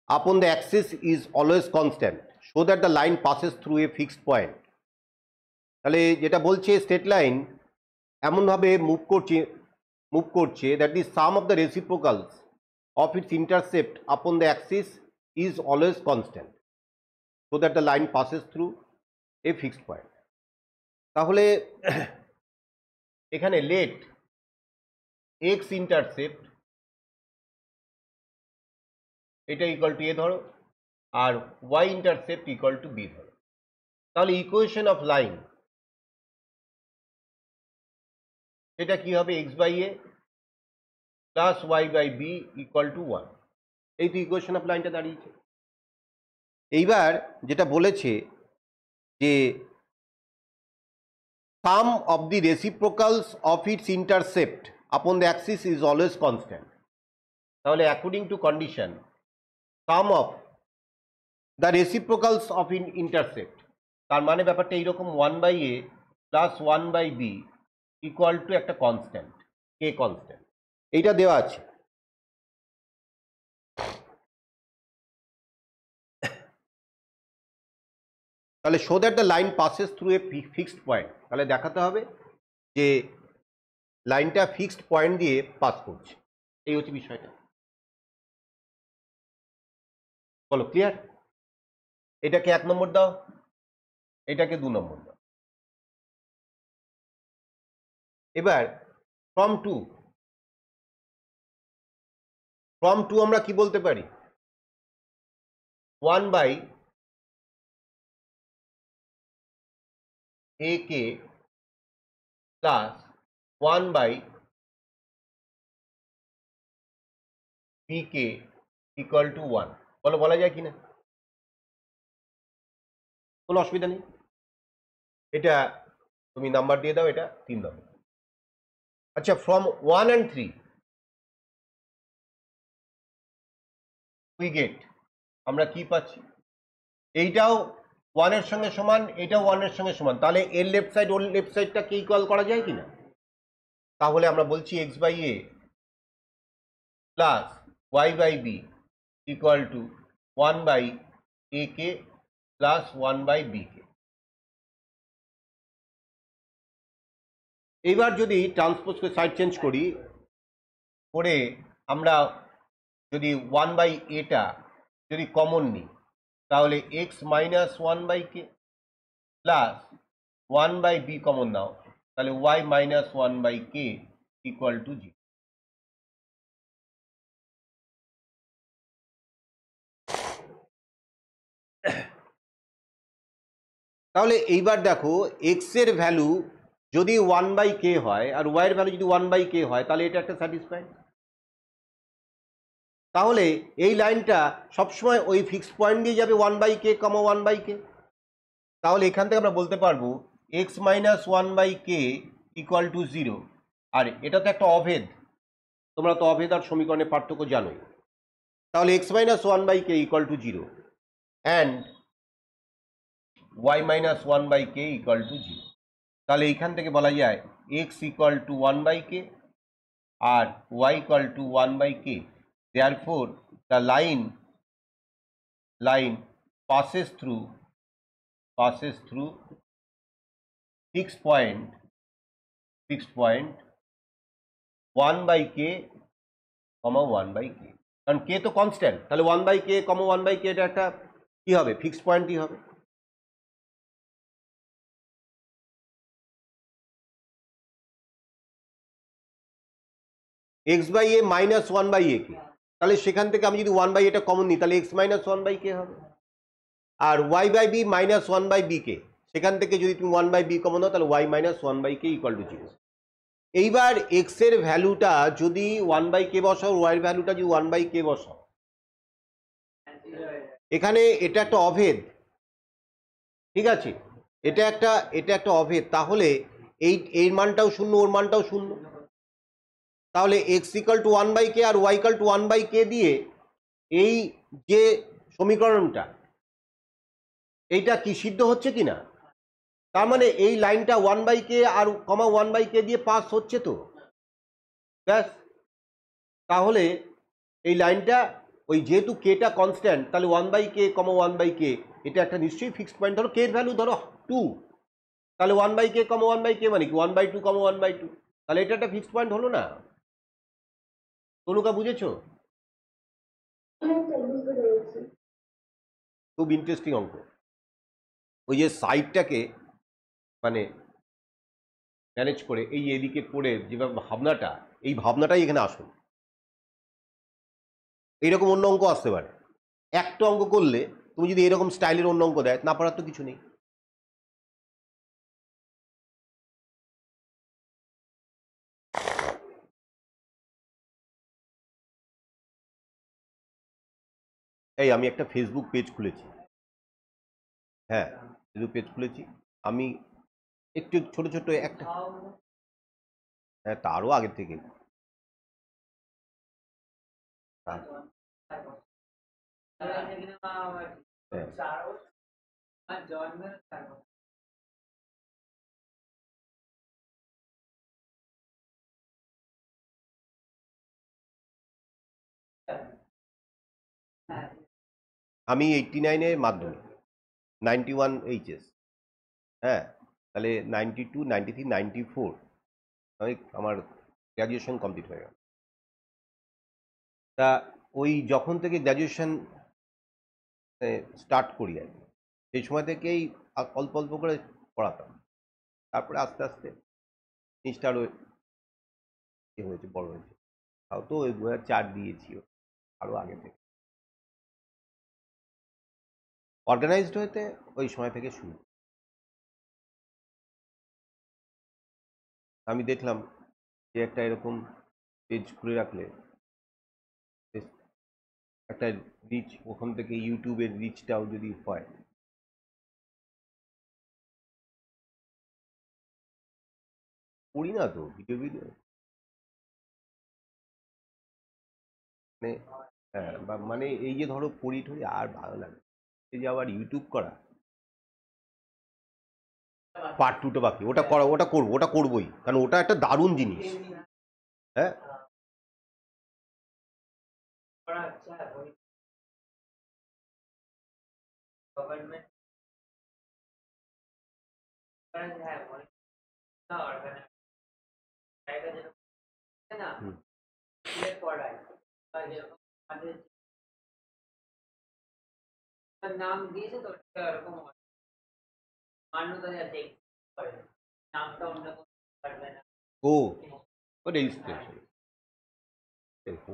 upon the axis is always constant, so that the line passes through a fixed point. তাহলে যেটা বলছে straight line এমনভাবে move করছে that the sum of the reciprocals of its intercept upon the axis is always constant, so that the line passes through a fixed point. তাহলে এখানে let X intercept এটা equal to A ধরো, আর Y intercept equal to B ধরো। তাহলে equation of line এটা কি হবে? X by A plus Y by B equal to 1। এই তো ইকুয়েশন অফ লাইনটা দাঁড়িয়েছে। এইবার যেটা বলেছে যে sum of the reciprocals of its intercept upon the axis is always constant. তাহলে according to condition sum of the reciprocals of intercept, তার মানে ব্যাপারটা এইরকম, 1 by A plus 1 by B equal to একটা কনস্ট্যান্ট, কে কনস্ট্যান্ট, এইটা দেওয়া আছে। তাহলে show that the line passes through a fixed point, তাহলে দেখাতে হবে যে লাইনটা ফিক্সড পয়েন্ট দিয়ে পাস করছে। এই হচ্ছে বিষয়টা। বলো ক্লিয়ার? এটাকে 1 নম্বর দাও, এটাকে 2 নম্বর দাও। এবার ফ্রম টু আমরা কি বলতে পারি? 1 by A K plus 1 by B k equal to 1। বলো বলা যায় কিনা? কোনো অসুবিধা নেই। এটা তুমি নাম্বার দিয়ে দাও, এটা 3 নম্বর। আচ্ছা, ফ্রম 1 and 3 উই গেট, আমরা কি পাচ্ছি? এইটাও 1 এর সঙ্গে সমান, এটাও 1 এর সঙ্গে সমান। তাহলে এর লেফট সাইড ওর লেফট সাইডটাকে ইকুয়াল করা যায় কিনা? তাহলে আমরা বলছি X by A plus Y by B equal to 1 by A K plus 1 by B K. এইবার যদি ট্রান্সপোজকে সাইড চেঞ্জ করি করে আমরা যদি 1 বাই এটা যদি কমন নিই, তাহলে x minus 1 by K plus 1 by B common নাও, তাহলে Y minus 1 by K equal to 0। তাহলে এইবার দেখো এক্স এর ভ্যালু যদি 1 বাই কে হয় আর ওয়াই এর ভ্যালু যদি 1 বাই কে হয়, তাহলে এটা একটা স্যাটিসফাইড। তাহলে এই লাইনটা সবসময় ওই ফিক্সড পয়েন্ট দিয়ে যাবে 1 বাই কে কমা 1 বাই কে। তাহলে এখান থেকে আমরা বলতে পারবো x minus 1 by K equal to 0। আর এটা তো একটা অভেদ, তোমরা তো অভেদ আর সমীকরণের পার্থক্য জানোই। তাহলে x minus 1 by K equal to 0 and y minus 1 by K equal to 0। তাহলে এইখান থেকে বলা যায় x equal to 1 by k আর y equal to 1 by k. Therefore the line passes through fixed point 1/k, 1/k, কারণ কে তো constant, তাহলে 1/k, 1/k এটা একটা কি হবে, ফিক্সড পয়েন্টই হবে। x/a মাইনাস 1/a কে, তাহলে সেখান থেকে আমি যদি 1/a এটা কমন নিই তাহলে x মাইনাস 1/k হবে। আর y/b মাইনাস 1/b কে, সেখান থেকে যদি তুমি 1/b কমন দাও তাহলে y minus 1/k equal to 0। এইবার x এর ভ্যালুটা যদি 1/k বসাও, y এর ভ্যালুটা যদি 1/k বসাও, এখানে এটা একটা অভেদ, ঠিক আছে, এটা একটা অভেদ, তাহলে এর মানটাও শূন্য, ওর মানটাও শূন্য, তাহলে x ইকাল টু 1/k আর y ইকাল টু 1/k দিয়ে এই যে সমীকরণটা, এইটা কি সিদ্ধ হচ্ছে কি না? তার মানে এই লাইনটা 1/k আর 1/k দিয়ে পাস হচ্ছে তো, ব্যাস। তাহলে এই লাইনটা ওই যেহেতু কেটা কনস্ট্যান্ট, তাহলে 1/k, 1/k এটা একটা নিশ্চয়ই ফিক্সড পয়েন্ট। ধরো কে এর ভ্যালু ধরো 2, তাহলে 1/k, 1/k মানে কি 1/2, 1/2, তাহলে এটা একটা ফিক্সড পয়েন্ট হলো না? তনুকা বুঝেছো? খুব ইন্টারেস্টিং অঙ্ক। ওই যে সাইডটাকে মানে ম্যানেজ করে এই এদিকে করে যেভাবে ভাবনাটা, এই ভাবনাটাই এখানে আসল। এইরকম অন্য অঙ্ক আসতে পারে, একটা অঙ্ক করলে তুমি যদি এরকম স্টাইলের অন্য অঙ্ক দেয়, না পারার তো কিছু নেই। এই আমি একটা ফেসবুক পেজ খুলেছি, হ্যাঁ ফেসবুক পেজ খুলেছি আমি, একটু ছোট ছোট একটা, হ্যাঁ তারও আগের থেকে। হ্যাঁ, আমি 89-এ মাধ্যমিক, 91 এইচএস, হ্যাঁ তাহলে 92, 93, 94 আমি আমার গ্র্যাজুয়েশন কমপ্লিট হয়ে গেল। তা ওই যখন থেকে গ্র্যাজুয়েশন স্টার্ট করি আর কি, সেই সময় থেকেই অল্প অল্প করে পড়াতাম, তারপরে আস্তে আস্তে জিনিসটা আরও ইয়ে হয়েছে, বড় হয়েছে। তাও তো ওই 2004 দিয়েছি, আরও আগে থেকে অর্গানাইজড হতে ওই সময় থেকে শুরু। আমি দেখলাম যে একটা এরকম পেজ খুলে রাখলে বেশ একটা রিচ, ওখান থেকে ইউটিউবের রিচটাও যদি হয়। পড়ি না তো ভিডিও ভিডিও, মানে হ্যাঁ, মানে এই যে ধরো পড়ি টড়ি আর ভালো লাগে, এই যে আবার ইউটিউব করা, পার্ট টুটা বাকি, ওটা করা, ওটা করবো, ওটা করবোই, কারণ ওটা একটা দারুণ জিনিস। হ্যাঁ হুম। ও ওটা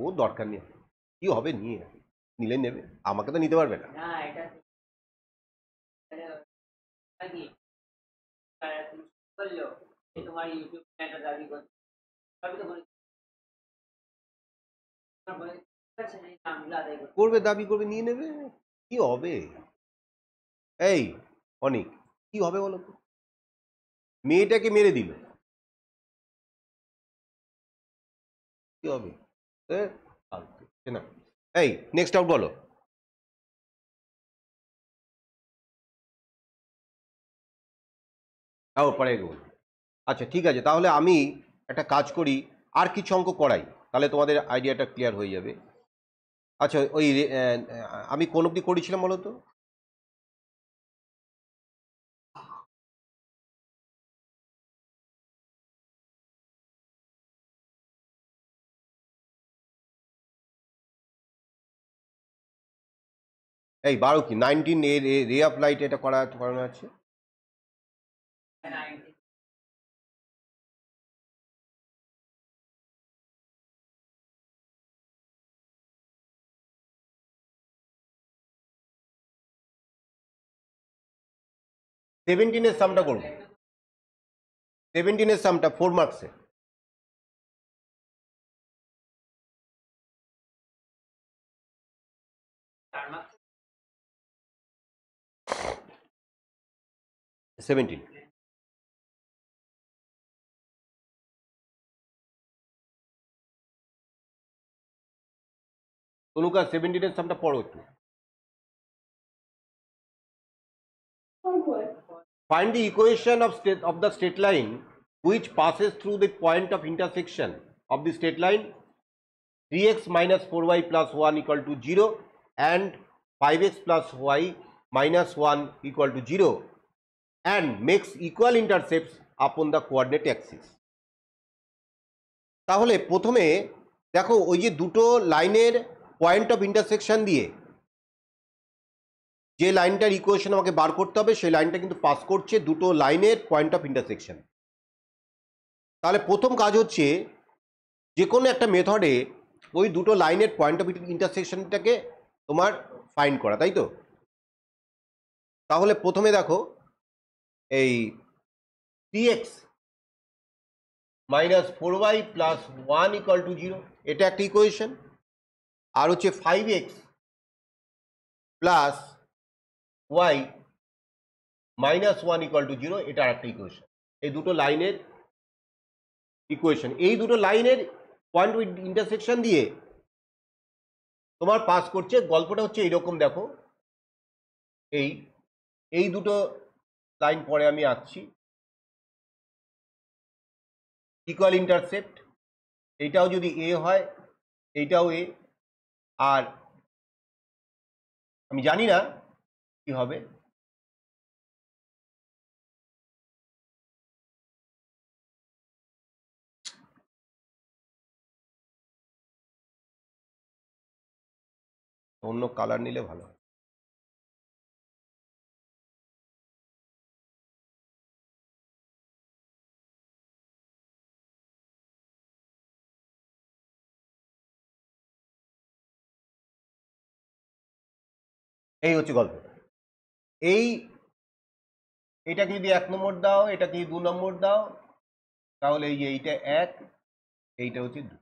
ও দরকার নেই, কি হবে নিয়ে, নিলে নেবে, আমাকে তো নিতে পারবে না। করবে, দাবি করবে, নিয়ে নেবে, কি হবে? এই অনেক কি হবে বলো তো, মেয়েটাকে মেরে দিল, কি হবে? এ, ফালতু, না। এই নেক্সট আউট বলো। তাও পরে এগোবো। আচ্ছা ঠিক আছে, তাহলে আমি একটা কাজ করি, আর কিছু অঙ্ক করাই, তাহলে তোমাদের আইডিয়াটা ক্লিয়ার হয়ে যাবে। আচ্ছা ওই আমি কোন অবধি করেছিলাম বলো তো? এই 12 কি 19 এর রে অফ লাইট এটা করানো আছে। সেভেন্টিনের সামটা করবো, 17 সামটা 4 মার্কসে। সেভেন্টিন তনুকা 17 সামটা পড়ো একটু। Find the equation of the straight line which passes through the point of intersection of the straight line 3x minus 4y plus 1 equal to 0 and 5x plus y minus 1 equal to 0 and makes equal intercepts upon the coordinate axis। তাহলে প্রথমে দেখো ওই যে দুটো লাইনের point of intersection দিয়ে যে লাইনটার equation আমাকে বার করতে হবে সেই লাইনটা কিন্তু পাস করছে দুটো লাইনের পয়েন্ট অফ ইন্টারসেকশন। তাহলে প্রথম কাজ হচ্ছে যে কোনো একটা মেথডে ওই দুটো লাইনের পয়েন্ট অফ ইন্টারসেকশনটাকে তোমার ফাইন্ড করা, তাই তো? তাহলে প্রথমে দেখো এই 3x minus 4y plus 1 equal to 0 এটা একটা ইকুয়েশন, আর হচ্ছে 5x plus y minus 1 equal to 0 এটা আর একটা ইকুয়েশন। এই দুটো লাইনের ইকুয়েশন, এই দুটো লাইনের পয়েন্ট ইন্টারসেকশন দিয়ে তোমার পাস করছে। গল্পটা হচ্ছে এইরকম, দেখো এই এই দুটো লাইন পরে আমি আঁকছি, ইকুয়াল ইন্টারসেপ্ট, এইটাও যদি এ হয় এইটাও এ, আর আমি জানি না কি হবে, অন্য কালার নিলে ভালো হয়। এই হচ্ছে গল্প। এইটাকে যদি 1 নম্বর দাও, এটাকে যদি 2 নম্বর দাও, তাহলে এই যে এইটা 1, এইটা হচ্ছে 2।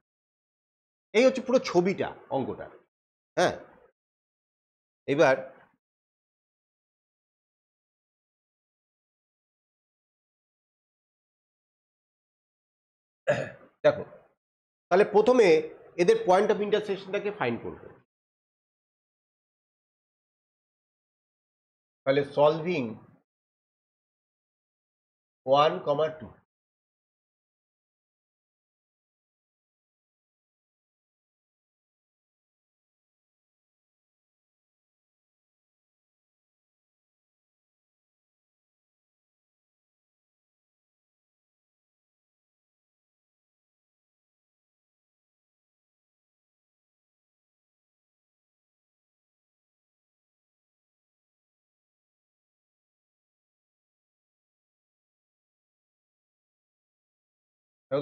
এই হচ্ছে পুরো ছবিটা, অঙ্কটা। হ্যাঁ, এবার দেখো, তাহলে প্রথমে এদের পয়েন্ট অফ ইন্টারসেকশনটাকে ফাইন্ড করবো। তাহলে সলভিং 1, 2,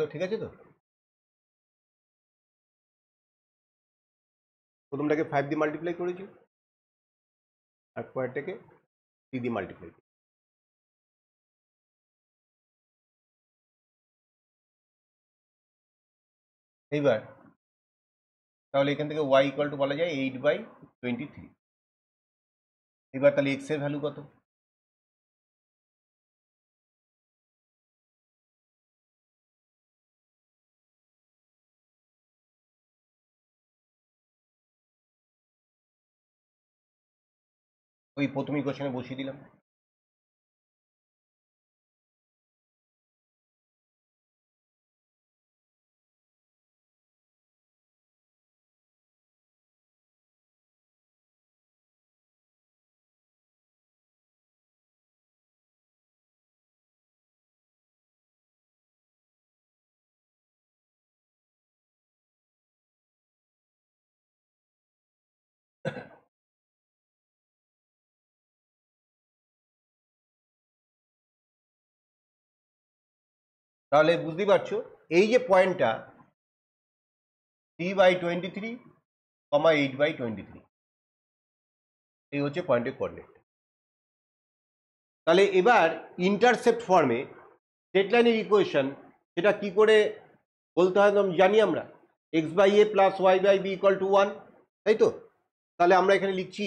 তো ঠিক আছে। তো প্রথমটাকে 5 দিয়ে মাল্টিপ্লাই করেছি, আর পরেরটাকে 3 দিয়ে মাল্টিপ্লাই করেছি। এইবার তাহলে এখান থেকে y ইকুয়াল টু বলা যায় 8/23। এবার তাহলে x এর ভ্যালু কত? ওই প্রথম ইকুয়েশনে বসিয়ে দিলাম। তাহলে বুঝতেই পারছো এই যে পয়েন্টটা 3/23, 8/23, এই হচ্ছে পয়েন্টের কোঅর্ডিনেট। তাহলে এবার ইন্টারসেপ্ট ফর্মে স্ট্রেট লাইনের ইকুয়েশন সেটা কি করে বলতে হয় জানি আমরা, x/a + y/b = 1, তাই তো? তাহলে আমরা এখানে লিখছি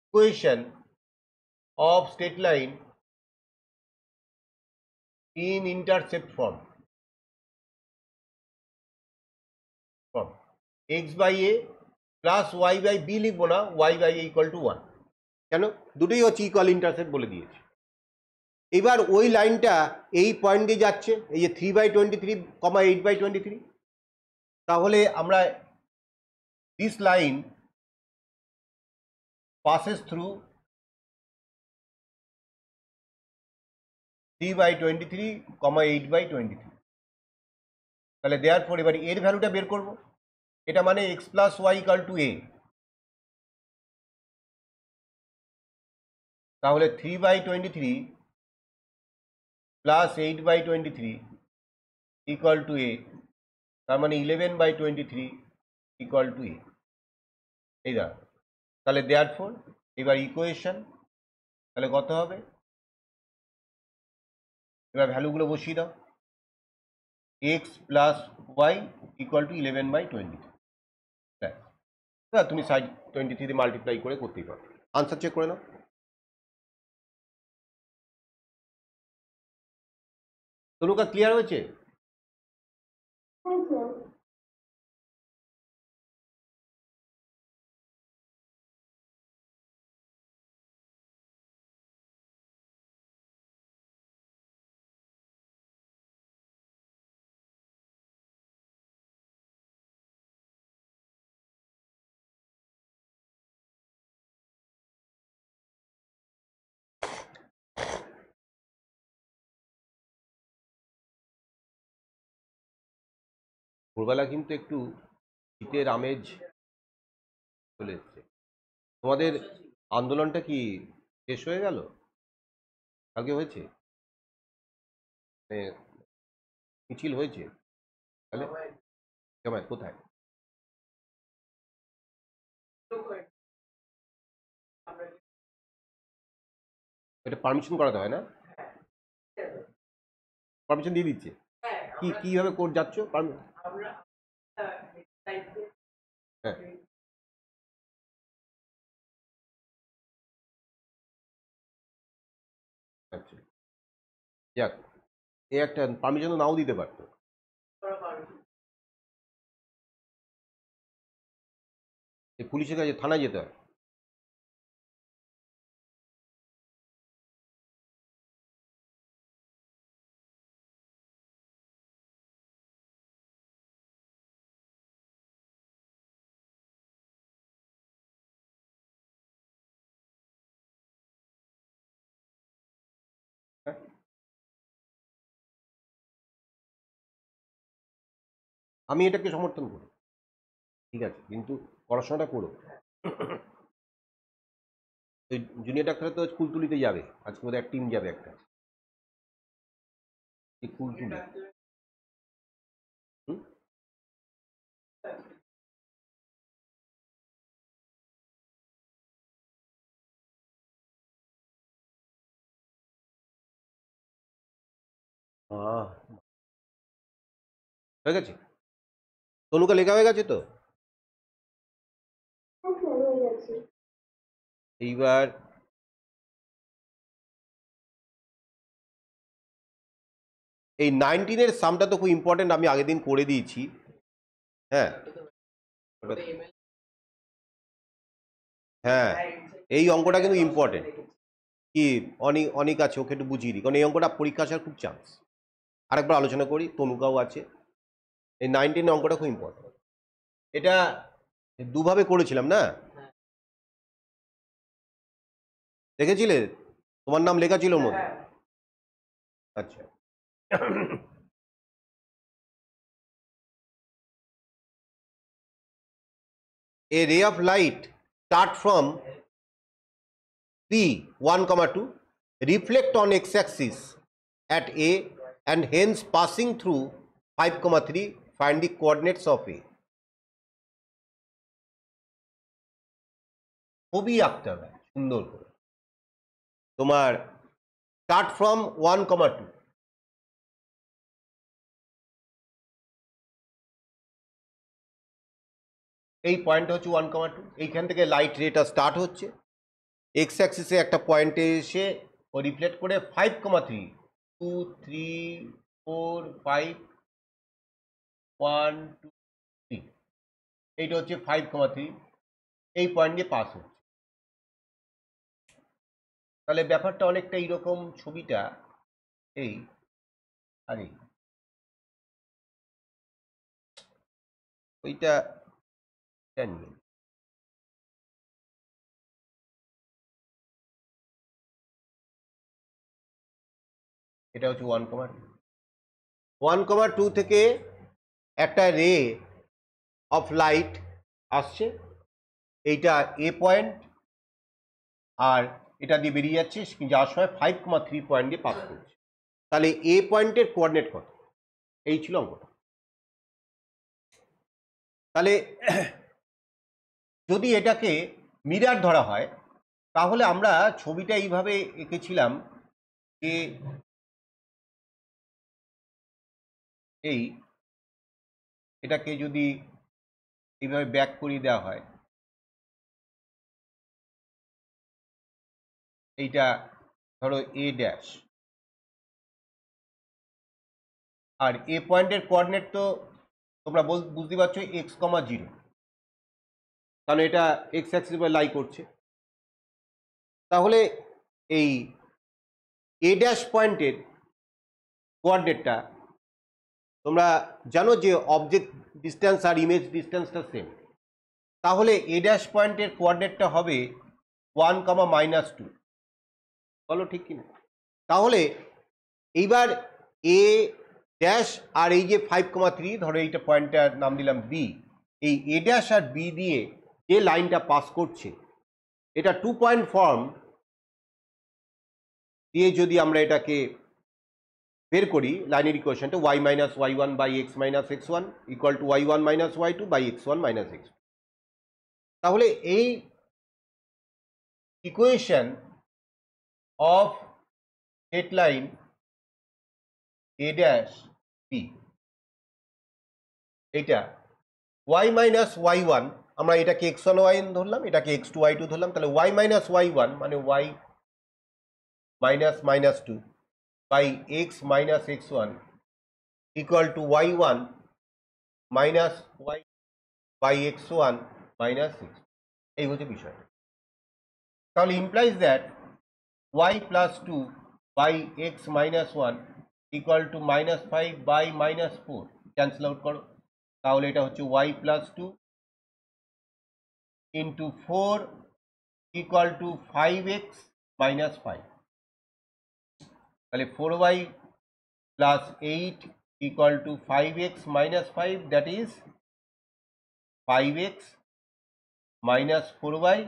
equation of straight line in intercept form x/a + y/b লিখবো না, y/a = 1। কেন? দুটোই হচ্ছে ইকুয়াল ইন্টারসেপ্ট বলে দিয়েছে। এবার ওই লাইনটা এই পয়েন্ট দিয়ে যাচ্ছে, এই যে 3/23, 8/23। তাহলে আমরা দিস লাইন passes through 3/23, 8/23। তাহলে দেয়ারফর এবার এর ভ্যালুটা বের করব। এটা মানে x + y = a। তাহলে 3/23 + 8/23 = a, তার মানে 11/23 = a। এই দাঁড়া, তাহলে দেয়ারফর এবার ইকুয়েশন তাহলে কত হবে, এবার ভ্যালুগুলো বসিয়ে দাও, x + y = 11/23। তুমি সাইড 23 দিয়ে মাল্টিপ্লাই করে করতেই পারো। আনসার চেক করে নাও। তনুকা ক্লিয়ার হয়েছে? ভোরবেলা কিন্তু একটু শীতের আমেজ চলে এসছে। তোমাদের আন্দোলনটা কি শেষ হয়ে গেল? আগে হয়েছে, মিছিল হয়েছে? তাহলে কেমন, কোথায়? এটা পারমিশন করাতে হয় না? পারমিশন দিয়ে দিচ্ছে? কি কিভাবে কোর্ট যাচ্ছ? হ্যাঁ, আচ্ছা, যাক, এ একটা পারমিশন নাও দিতে পারতো। পুলিশের কাছে থানায় যেতে হয়। হ্যাঁ? আমি এটাকে সমর্থন করি, ঠিক আছে, কিন্তু পড়াশোনাটা করো। ওই জুনিয়র ডাক্তার তো কুলতুলিতে যাবে আজকে, বোধহয় টিম যাবে একটা, কুলতুলি। হয়ে গেছে? তনুকা লেখা হয়ে গেছে তো? এইবার এই 19-এর সামটা তো খুব ইম্পর্টেন্ট, আমি আগের দিন করে দিয়েছি। হ্যাঁ হ্যাঁ, এই অঙ্কটা কিন্তু ইম্পর্টেন্ট। কি অনেক আছে, ওকে একটু বুঝিয়ে দিই, কারণ এই অঙ্কটা পরীক্ষা আসার খুব চান্স। আরেকবার আলোচনা করি, তনুকাও আছে। এই 19 অঙ্কটা খুব ইম্পর্টেন্ট। এটা দুভাবে করেছিলাম না, দেখেছিলে? তোমার নাম লেখা ছিল মধ্যে। আচ্ছা, a ray of light start from P 1, 2, reflect on x-axis at A and hence passing through 5,3 find the coordinates of A. ছবি আঁকতে হবে সুন্দর করে তোমার স্টার্ট ফ্রম 1,2 এই পয়েন্টটা হচ্ছে 1,2 এইখান থেকে লাইট রেটা স্টার্ট হচ্ছে এক্স অ্যাক্সিসে একটা পয়েন্টে এসে ও রিফ্লেক্ট করে 5,3 2 3 4 5 1 2 3 এইটা হচ্ছে 5,3 এই পয়েন্ট দিয়ে পাস হচ্ছে তাহলে ব্যাপারটা অনেকটা এইরকম ছবিটা এই আর এই ওইটা নিয়ে এটা হচ্ছে 1,2 থেকে একটা রে অফ লাইট আসছে এইটা এ পয়েন্ট আর এটা দিয়ে বেরিয়ে যাচ্ছে যাওয়ার সময় 5,3 পয়েন্ট দিয়ে পাস করছে তাহলে এ পয়েন্টের কোঅর্ডিনেট কত এই ছিল অঙ্কটা তাহলে যদি এটাকে মিরার ধরা হয় তাহলে আমরা ছবিটা এইভাবে এঁকেছিলাম যে এই এটাকে যদি এইভাবে ব্যাক করিয়ে দেওয়া হয় এইটা ধরো এ ড্যাশ আর এ পয়েন্টের কোঅর্ডিনেট তো তোমরা বুঝতে পারছো x,0 কারণ এটা এক্স অ্যাক্সিস উপর লাই করছে তাহলে এই এ ড্যাশ পয়েন্টের কোঅর্ডিনেটটা তোমরা জানো যে অবজেক্ট ডিস্টেন্স আর ইমেজ ডিস্টেন্সটা সেম তাহলে এ ড্যাশ পয়েন্টের কোঅর্ডিনেটটা হবে 1,-2 বলো ঠিক কিনা তাহলে এইবার এ ড্যাশ আর এই যে 5,3 ধরো এইটা পয়েন্টটার নাম দিলাম বি এই এ ড্যাশ আর বি দিয়ে যে লাইনটা পাস করছে এটা 2 পয়েন্ট ফর্ম দিয়ে যদি আমরা এটাকে বের করি লাইনের ইকুয়েশনটা y-y1/x-x1 ইকুয়াল টু y1-y2/x1-x2 তাহলে এই equation of straight line a dash b এইটা y-y1 আমরা এটাকে x1 y ধরলাম এটাকে x2 y2 ধরলাম তাহলে y-y1 মানে y -2 by x-x1 equal to y1 minus y by x1 minus 6 এই হচ্ছে বিষয় তাহলে implies that y plus 2 by x minus 1 equal to minus 5 by minus 4 cancel out করো তাহলে এটা হচ্ছে y plus 2 into 4 equal to 5x minus 5 তাহলে 4y plus 8 equal to 5x minus 5 that is 5x minus 4y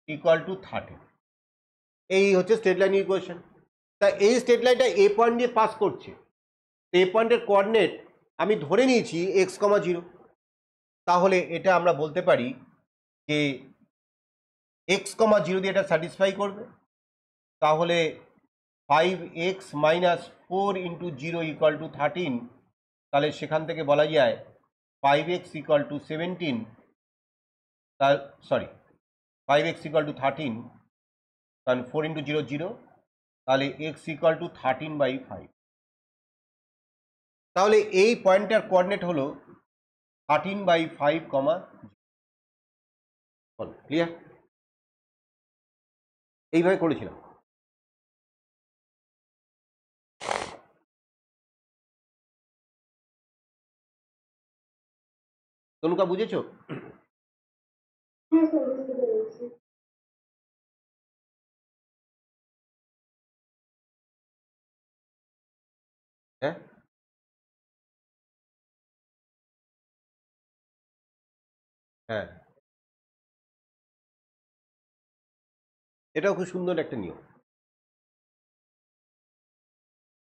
equal to 30 এই হচ্ছে straight line equation তা এই straight লাইনটা এ পয়েন্ট দিয়ে পাস করছে এ পয়েন্টের কোঅর্ডিনেট আমি ধরে নিয়েছি x,0 তাহলে এটা আমরা বলতে পারি যে x,0 দিয়ে এটা স্যাটিসফাই করবে তাহলে 5x minus 4 into 0 equal to 13 তাহলে সেখান থেকে বলা যায় 5x equal to 17 sorry 5x equal to 13 কারণ 4 into 0 0 তাহলে x equal to 13/5 তাহলে এই পয়েন্টটার কোঅর্ডিনেট হলো 13/5, ক্লিয়ার এইভাবে করেছিলাম তনুকা বুঝেছো হ্যাঁ হ্যাঁ এটাও খুব সুন্দর একটা নিয়ম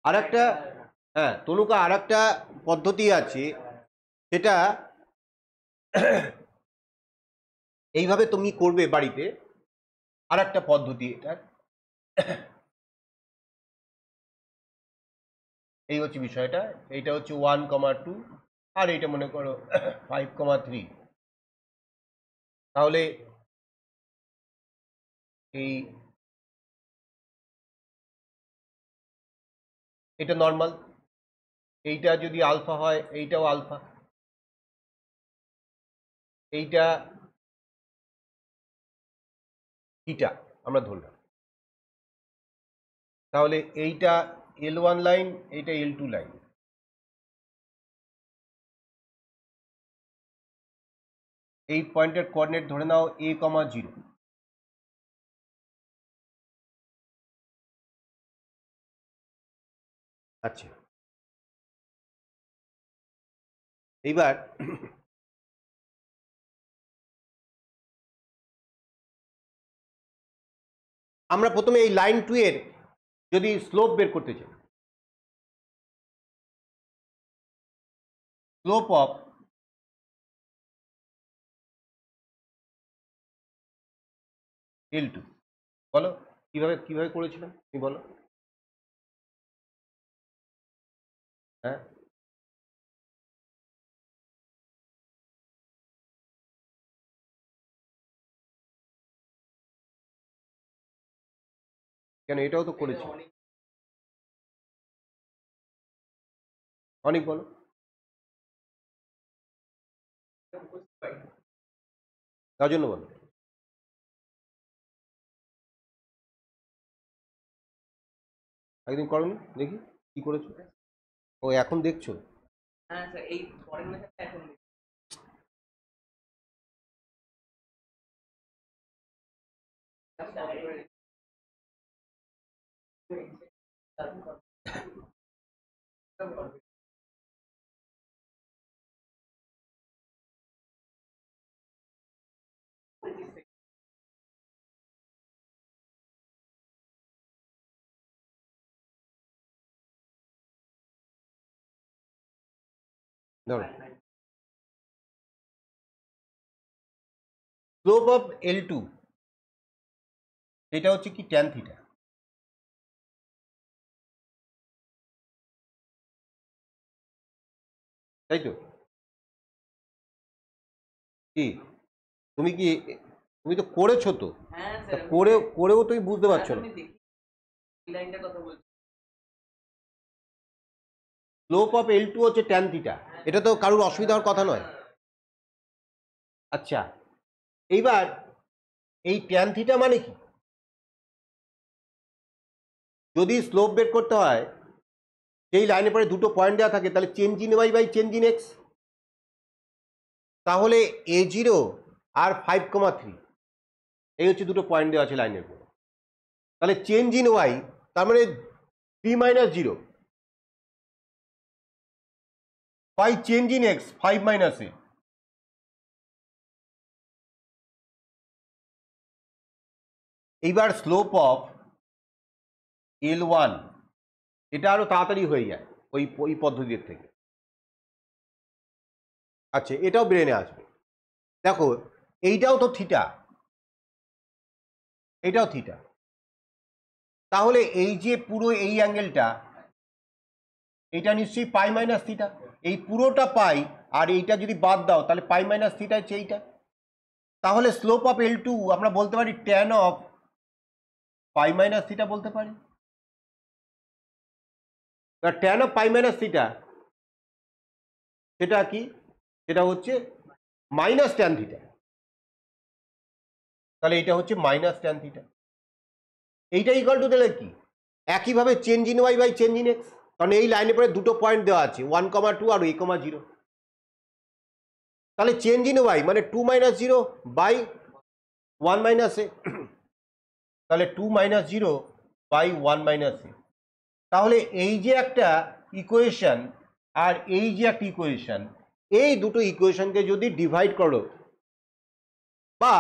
আর একটা হ্যাঁ তনুকা আর একটা পদ্ধতি আছে, সেটা এইভাবে তুমি করবে বাড়িতে। আর একটা পদ্ধতি এটা, এই হচ্ছে বিষয়টা। এইটা হচ্ছে 1,2 আর এইটা মনে করো 5,3। তাহলে এই এটা নর্মাল, এইটা যদি আলফা হয় এইটাও আলফা, এইটা থিটা আমরা ধরলাম। তাহলে এইটা L1 লাইন, এইটা L2 লাইন। এই পয়েন্টের কোঅর্ডিনেট ধরে নাও a,0। আচ্ছা, এইবার আমরা প্রথমে এই লাইন 2 এর যদি স্লোপ বের করতে চাই, স্লোপ অফ L2, বলো কিভাবে কিভাবে করেছিলাম তুমি বলো। হ্যাঁ কেন, এটাও তো করেছি। অনেক বলো, তার জন্য বলো। একদিন করনি, দেখি কি করেছো। ও এখন দেখছো। হ্যাঁ স্যার, এই পরের ম্যাচটা এখন ধরো স্লোপ অফ L2, এটা হচ্ছে কি ট্যান থিটা, তাই তো? কি তুমি কি, তুমি তো করেছো তো, হ্যাঁ তা স্যার করেও তুমি বুঝতে পারছো না। আমি দেখি এই লাইনটার কথা বলছি। স্লোপ অফ L2 হচ্ছে ট্যান থিটা, এটা তো কারোর অসুবিধা হওয়ার কথা নয়। আচ্ছা, এইবার এই ট্যান থিটা মানে কি? যদি স্লোপ বের করতে হয়, সেই লাইনে পরে দুটো পয়েন্ট দেওয়া থাকে, তাহলে change in y by change in x. তাহলে A0 আর 5,3, এই হচ্ছে দুটো পয়েন্ট দেওয়া আছে লাইনের উপর। তাহলে চেঞ্জ ইন ওয়াই তার মানে 3 - 0 by change in x 5 - a। এইবার স্লোপ অফ L1, এটা আরো তাড়াতাড়ি হয়ে যায় ওই পদ্ধতির থেকে। আচ্ছা, এটাও ব্রেনে আসবে। দেখো এইটাও তো থিটা, এটাও থিটা। তাহলে এই যে পুরো এই অ্যাঙ্গেলটা, এটা নিশ্চয়ই পাই মাইনাস থিটা। এই পুরোটা পাই, আর এইটা যদি বাদ দাও তাহলে পাই মাইনাস থিটা হচ্ছে এইটা। তাহলে স্লোপ অফ L2 আমরা বলতে পারি tan of pi minus theta বলতে পারি। Tan of pi minus theta সেটা কি, সেটা হচ্ছে মাইনাস ট্যান থিটা। তাহলে এটা হচ্ছে মাইনাস ট্যান থিটা। এইটা ইকুয়াল টু তাহলে কি, একইভাবে change in y by change in x, কারণ এই লাইনে পরে দুটো পয়েন্ট দেওয়া আছে 1,2 আর a,0। তাহলে চেঞ্জ ইন ওয়াই মানে 2 - 0 বাই 1 - a, তাহলে 2 - 0 বাই 1 - a। তাহলে এই যে একটা ইকুয়েশন আর এই যে একটা ইকুয়েশন, এই দুটো ইকুয়েশনকে যদি ডিভাইড করো বা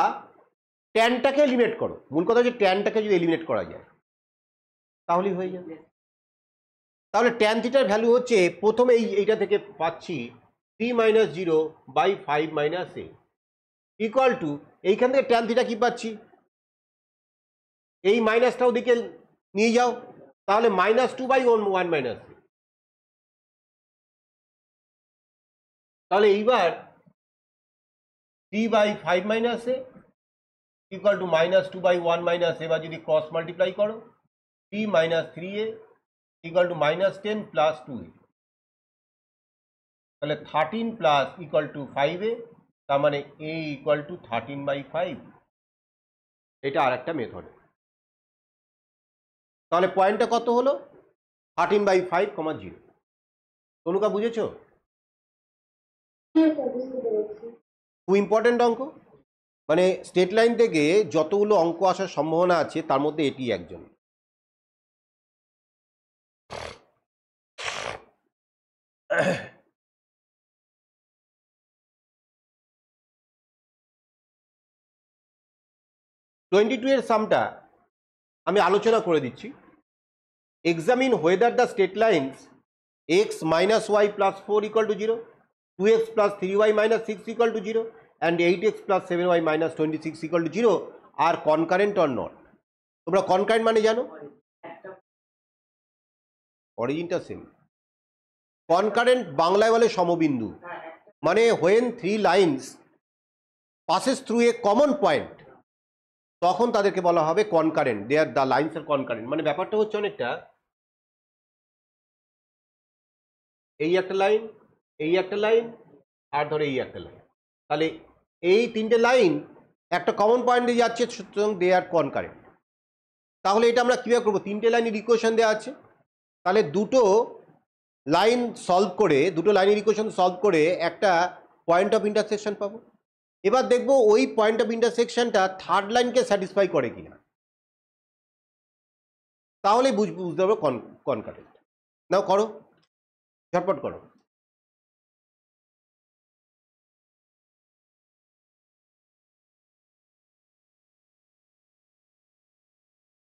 ট্যানটাকে এলিমিনেট করো, মূল কথা হচ্ছে ট্যানটাকে যদি এলিমিনেট করা যায় তাহলেই হয়ে যাবে। তাহলে ট্যান থিটার ভ্যালু হচ্ছে প্রথমে এইটা থেকে পাচ্ছি 3-0/5 - a ইকুয়াল টু এইখান থেকে ট্যান থিটা কি পাচ্ছি, এই মাইনাসটা ওদিকে নিয়ে যাও, তাহলে -2/1 - a। তাহলে এইবার 3/5 - a ইকুয়াল টু -2/1 - a, এবার যদি ক্রস মাল্টিপ্লাই করো 3 - 3a equal to -10 plus 2a, তাহলে 13 প্লাস ইকুয়াল টু 5a, তার মানে a ইকুয়াল টু 13/5। এটা আর একটা মেথড। তাহলে পয়েন্টটা কত হলো? 13/5, 0। তনুকা বুঝেছো? খুব ইম্পর্টেন্ট অঙ্ক, মানে স্টেট লাইন থেকে যতগুলো অঙ্ক আসার সম্ভাবনা আছে তার মধ্যে এটি একজন। টোয়েন্টি এর সামটা আমি আলোচনা করে দিচ্ছি। Examine whether the state lines x - y + 4 = 0, 2x + 3y - 6 = 0 and 8x + 7y - 26 = 0 আর কনকারেন্ট অর নট। তোমরা কনকারেন্ট মানে জানো, অরিজিনটা সেম। কনকারেন্ট বাংলায় বলে সমবিন্দু, মানে when 3 lines passes through a common point, তখন তাদেরকে বলা হবে concurrent, they are the lines are concurrent. মানে ব্যাপারটা হচ্ছে অনেকটা এই একটা লাইন, এই একটা লাইন, আর ধরো এই একটা লাইন, তাহলে এই তিনটে লাইন একটা কমন পয়েন্টে যাচ্ছে, সুতরাং দে আর কনকারেন্ট। তাহলে এটা আমরা কীভাবে করবো? তিনটে লাইনের ইকুয়েশন দেওয়া আছে, তাহলে দুটো লাইন সলভ করে, দুটো লাইনের ইকুয়েশন সলভ করে একটা পয়েন্ট অফ ইন্টারসেকশন পাবো। এবার দেখবো ওই পয়েন্ট অফ ইন্টারসেকশনটা থার্ড লাইনকে স্যাটিসফাই করে কিনা, তাহলেই বুঝতে পারবো কনকারেন্ট। নাও করো, ঝটপট করো।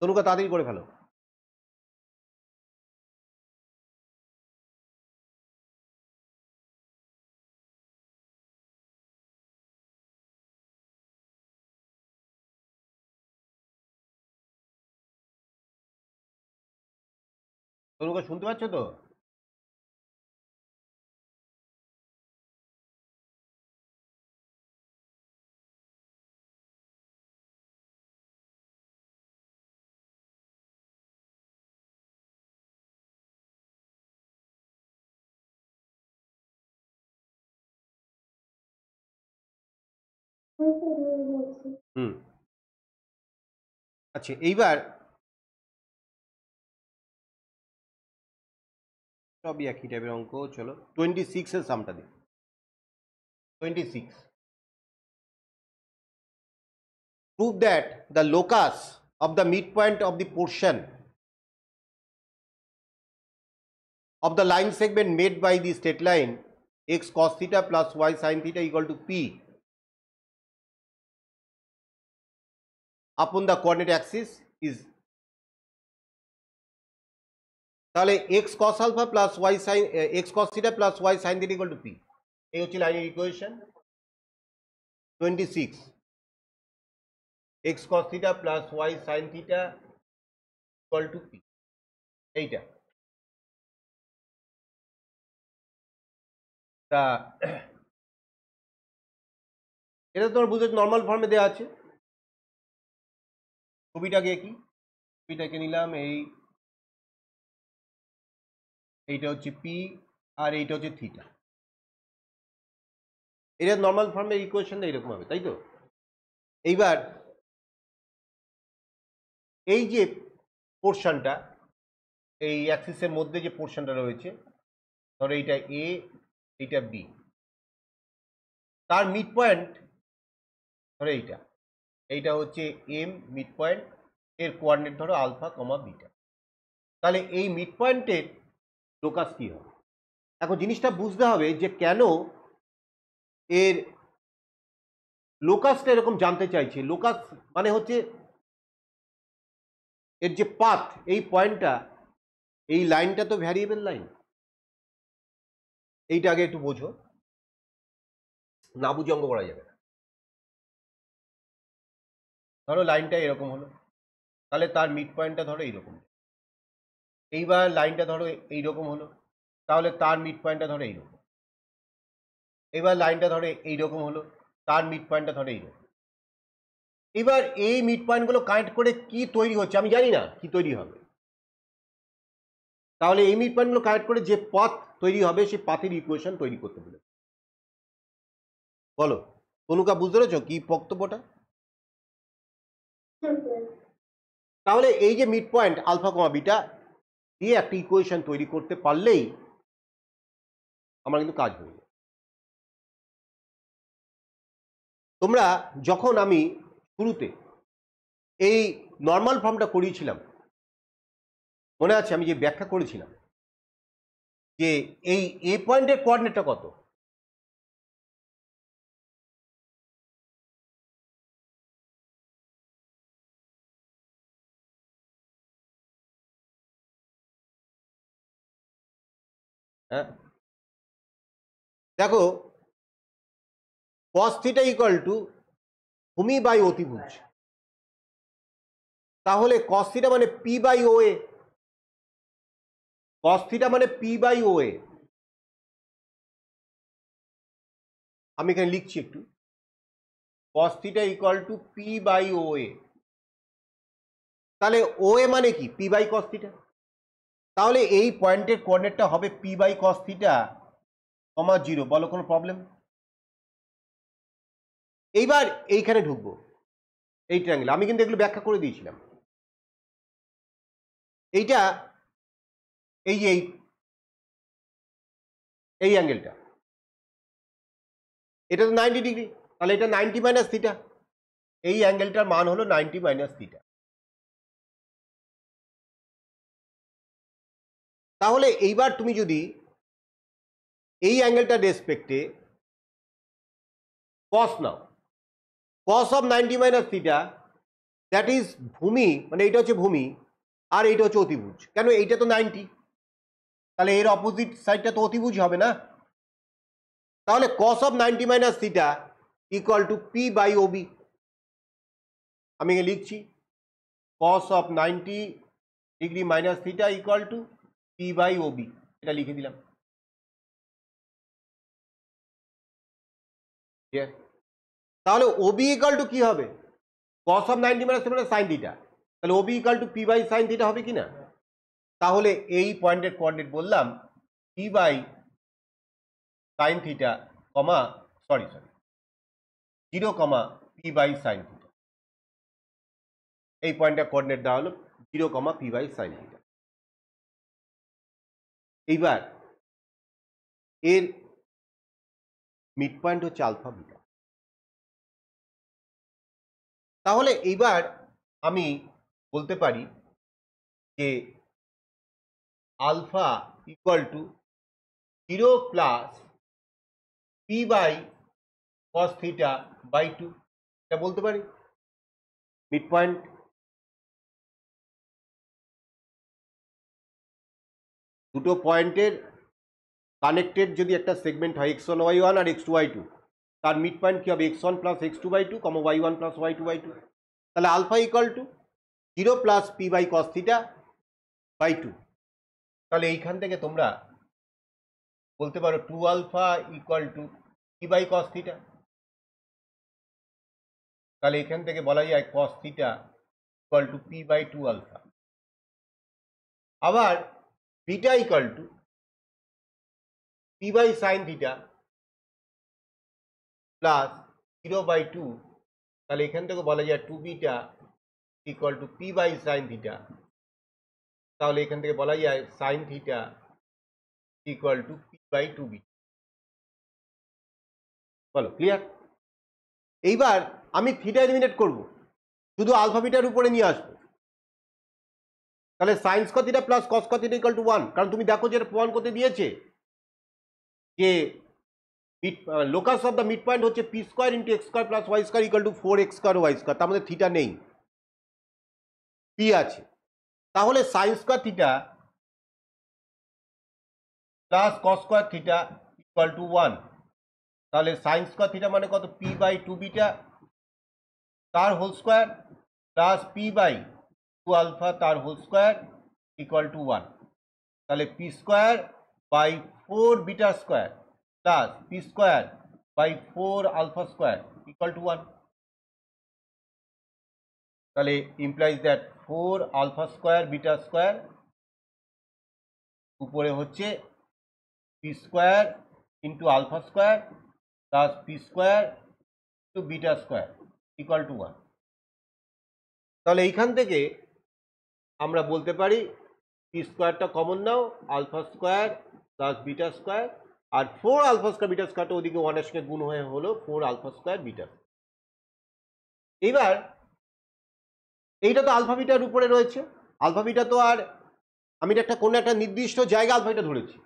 তনুকা তাড়াতাড়ি করে ফেলো। তনুকা শুনতে পাচ্ছ তো? হুম, আচ্ছা এইবার সবই একই টাইপের অঙ্ক। চলো 26 এর সামটা দিই। 26, prove that the locus of the midpoint of the portion of the line segment made by the straight line x cos theta plus y sin theta equal to p upon the coordinate axis is, তাহলে x cos alpha plus y sin x cos theta plus y sin theta equal to p, এই হচ্ছে লাইনের equation 26। x cos theta plus y sin theta equal to p, এইটা। তা এটা তোমার বুঝে normal ফর্মে দেওয়া আছে। ছবিটাকে কি, ছবিটাকে নিলাম, এইটা হচ্ছে পি আর এইটা হচ্ছে থিটা। এটা নর্মাল ফর্মের ইকুয়েশনটা এরকম হবে, তাই তো? এইবার এই যে পোর্শনটা, এই অ্যাক্সিসের মধ্যে যে পোর্শনটা রয়েছে, ধরো এইটা এ, এইটা বি, তার মিড পয়েন্ট ধরো এইটা হচ্ছে এম মিড পয়েন্ট, এর কোঅর্ডিনেট ধরো আলফা কমা বিটা। তাহলে এই মিড পয়েন্টের লোকাস কি হবে? এখন জিনিসটা বুঝতে হবে যে কেন এর লোকাসটা এরকম জানতে চাইছে। লোকাস মানে হচ্ছে এর যে পাথ, এই পয়েন্টটা এই লাইনটা তো ভ্যারিয়েবল লাইন, এইটা আগে একটু বোঝো, না বুঝে অঙ্ক করা যাবে না। ধরো লাইনটা এরকম হলো, তাহলে তার মিড পয়েন্টটা ধরো এইরকম। এইবার লাইনটা ধরো এইরকম হলো, তাহলে তার মিড পয়েন্টটা ধরো এইরকম। এবার লাইনটা ধরো এইরকম হলো, তার মিড পয়েন্টটা ধরো এইরকম। এবার এই মিড পয়েন্টগুলো কানেক্ট করে কি তৈরি হচ্ছে আমি জানি না, কি তৈরি হবে। তাহলে এই মিড পয়েন্টগুলো কানেক্ট করে যে পথ তৈরি হবে সেই পাথের ইকুয়েশন তৈরি করতে বলে। বলো তনুকা, বুঝতে পেরেছো কি বক্তব্যটা? তাহলে এই যে mid point alpha comma beta দিয়ে একটা ইকুয়েশন তৈরি করতে পারলেই আমার কিন্তু কাজ হয়ে যায়। তোমরা যখন আমি শুরুতে এই নর্মাল ফর্মটা করিয়েছিলাম, মনে আছে আমি যে ব্যাখ্যা করেছিলাম যে এই এ পয়েন্টের কোঅর্ডিনেটটা কত? হ্যাঁ দেখো, cos থিটা ইকুয়াল টু ভূমি বাই অতিভুজ, তাহলে cos থিটা মানে P by O A, cos theta মানে পি বাই ও এ। আমি এখানে লিখছি একটু, cos theta equal to P by O A. তাহলে ও এ মানে কি? P by cos theta. তাহলে এই পয়েন্টের কোঅর্ডিনেটটা হবে P by cos theta comma 0। বলো কোনো প্রবলেম? এইবার এইখানে ঢুকবো, এই ট্রায়াঙ্গেল আমি কিন্তু এগুলো ব্যাখ্যা করে দিয়েছিলাম। এইটা এই যে এই অ্যাঙ্গেলটা, এটা তো 90 ডিগ্রি, তাহলে এটা 90 মাইনাস থিটা। এই অ্যাঙ্গেলটার মান হলো 90 মাইনাস থিটা। তাহলে এইবার তুমি যদি এই অ্যাঙ্গেলটার রেসপেক্টে cos now, cos of 90 minus theta that is ভূমি, মানে এইটা হচ্ছে ভূমি আর এইটা হচ্ছে অতিভুজ। কেন? এইটা তো 90, তাহলে এর অপোজিট সাইডটা তো অতিভুজ হবে না। তাহলে cos of 90 minus theta equal to P by O B. আমি লিখছি cos of 90 degree minus theta equal to P by O B, এটা লিখে দিলাম। তাহলে ওবি ইকুয়াল টু কি হবে? cos of 90 minus theta sine theta, তাহলে OB equal to P by sine theta হবে কি না? তাহলে এই পয়েন্টের কোঅর্ডিনেট বললাম P by sine theta comma sorry 0 comma P by sine theta. এই পয়েন্টটা কোঅর্ডিনেট দেওয়া হলো 0 comma P by sine theta. এইবার এর মিড পয়েন্ট হচ্ছে আলফা বিটা। তাহলে এইবার আমি বলতে পারি যে alpha equal to 0 plus P by cos theta by 2, এটা বলতে পারি মিড পয়েন্ট। দুটো পয়েন্টের কানেক্টেড যদি একটা সেগমেন্ট হয় x1 y1 আর x2 y2, তার মিড পয়েন্ট কি হবে? x1 plus x2 by 2 comma y1 plus y2 by 2। তাহলে alpha equal to 0 plus P by cos theta by 2। তাহলে এইখান থেকে তোমরা বলতে পারো 2 alpha equal to P by cos theta. তাহলে এখান থেকে বলা যায় cos theta equal to P by 2 alpha. আবার beta equal to P by sine theta plus 0 by 2। তাহলে এখান থেকে বলা যায় 2 beta equal to P by sine theta. তাহলে এখান থেকে বলা যায় sine theta equal to P by 2 beta. বলো ক্লিয়ার? এইবার আমি থিটা এলিমিনেট করব, শুধু আলফা বিটার উপরে নিয়ে আসবো। তাহলে sine square theta plus cos square theta equal to 1, কারণ তুমি দেখো যে এটা প্রমাণ করতে দিয়েছে যে locus of the mid point হচ্ছে P square into x square plus y square equal to 4x square y square. তার মধ্যে থিটা নেই, পি আছে। তাহলে sine square theta plus cos square theta equal to 1, তাহলে সাইন স্কোয়ার থিটা মানে কত, P by 2 beta তার whole square plus P by 2 alpha তার হোল স্কোয়ার ইকুয়াল টু 1, তাহলে P square by 4 beta square plus P square by 4 alpha square equal to 1, তাহলে implies that 4 alpha square beta square উপরে হচ্ছে P square into alpha square plus P square to beta square equal to 1। তাহলে এইখান থেকে আমরা বলতে পারি পি স্কোয়ারটা কমন নাও, alpha square plus beta square, আর 4 আলফা স্কোয়ার বিটা স্কোয়ারটা ওদিকে 1 এর সঙ্গে গুণ হয়ে হলো 4 আলফা স্কোয়ার বিটা। এবার এইটা তো আলফা বিটার উপরে রয়েছে, আলফা বিটা তো আর আমি একটা কোনো একটা নির্দিষ্ট জায়গা আলফা বিটা ধরেছি,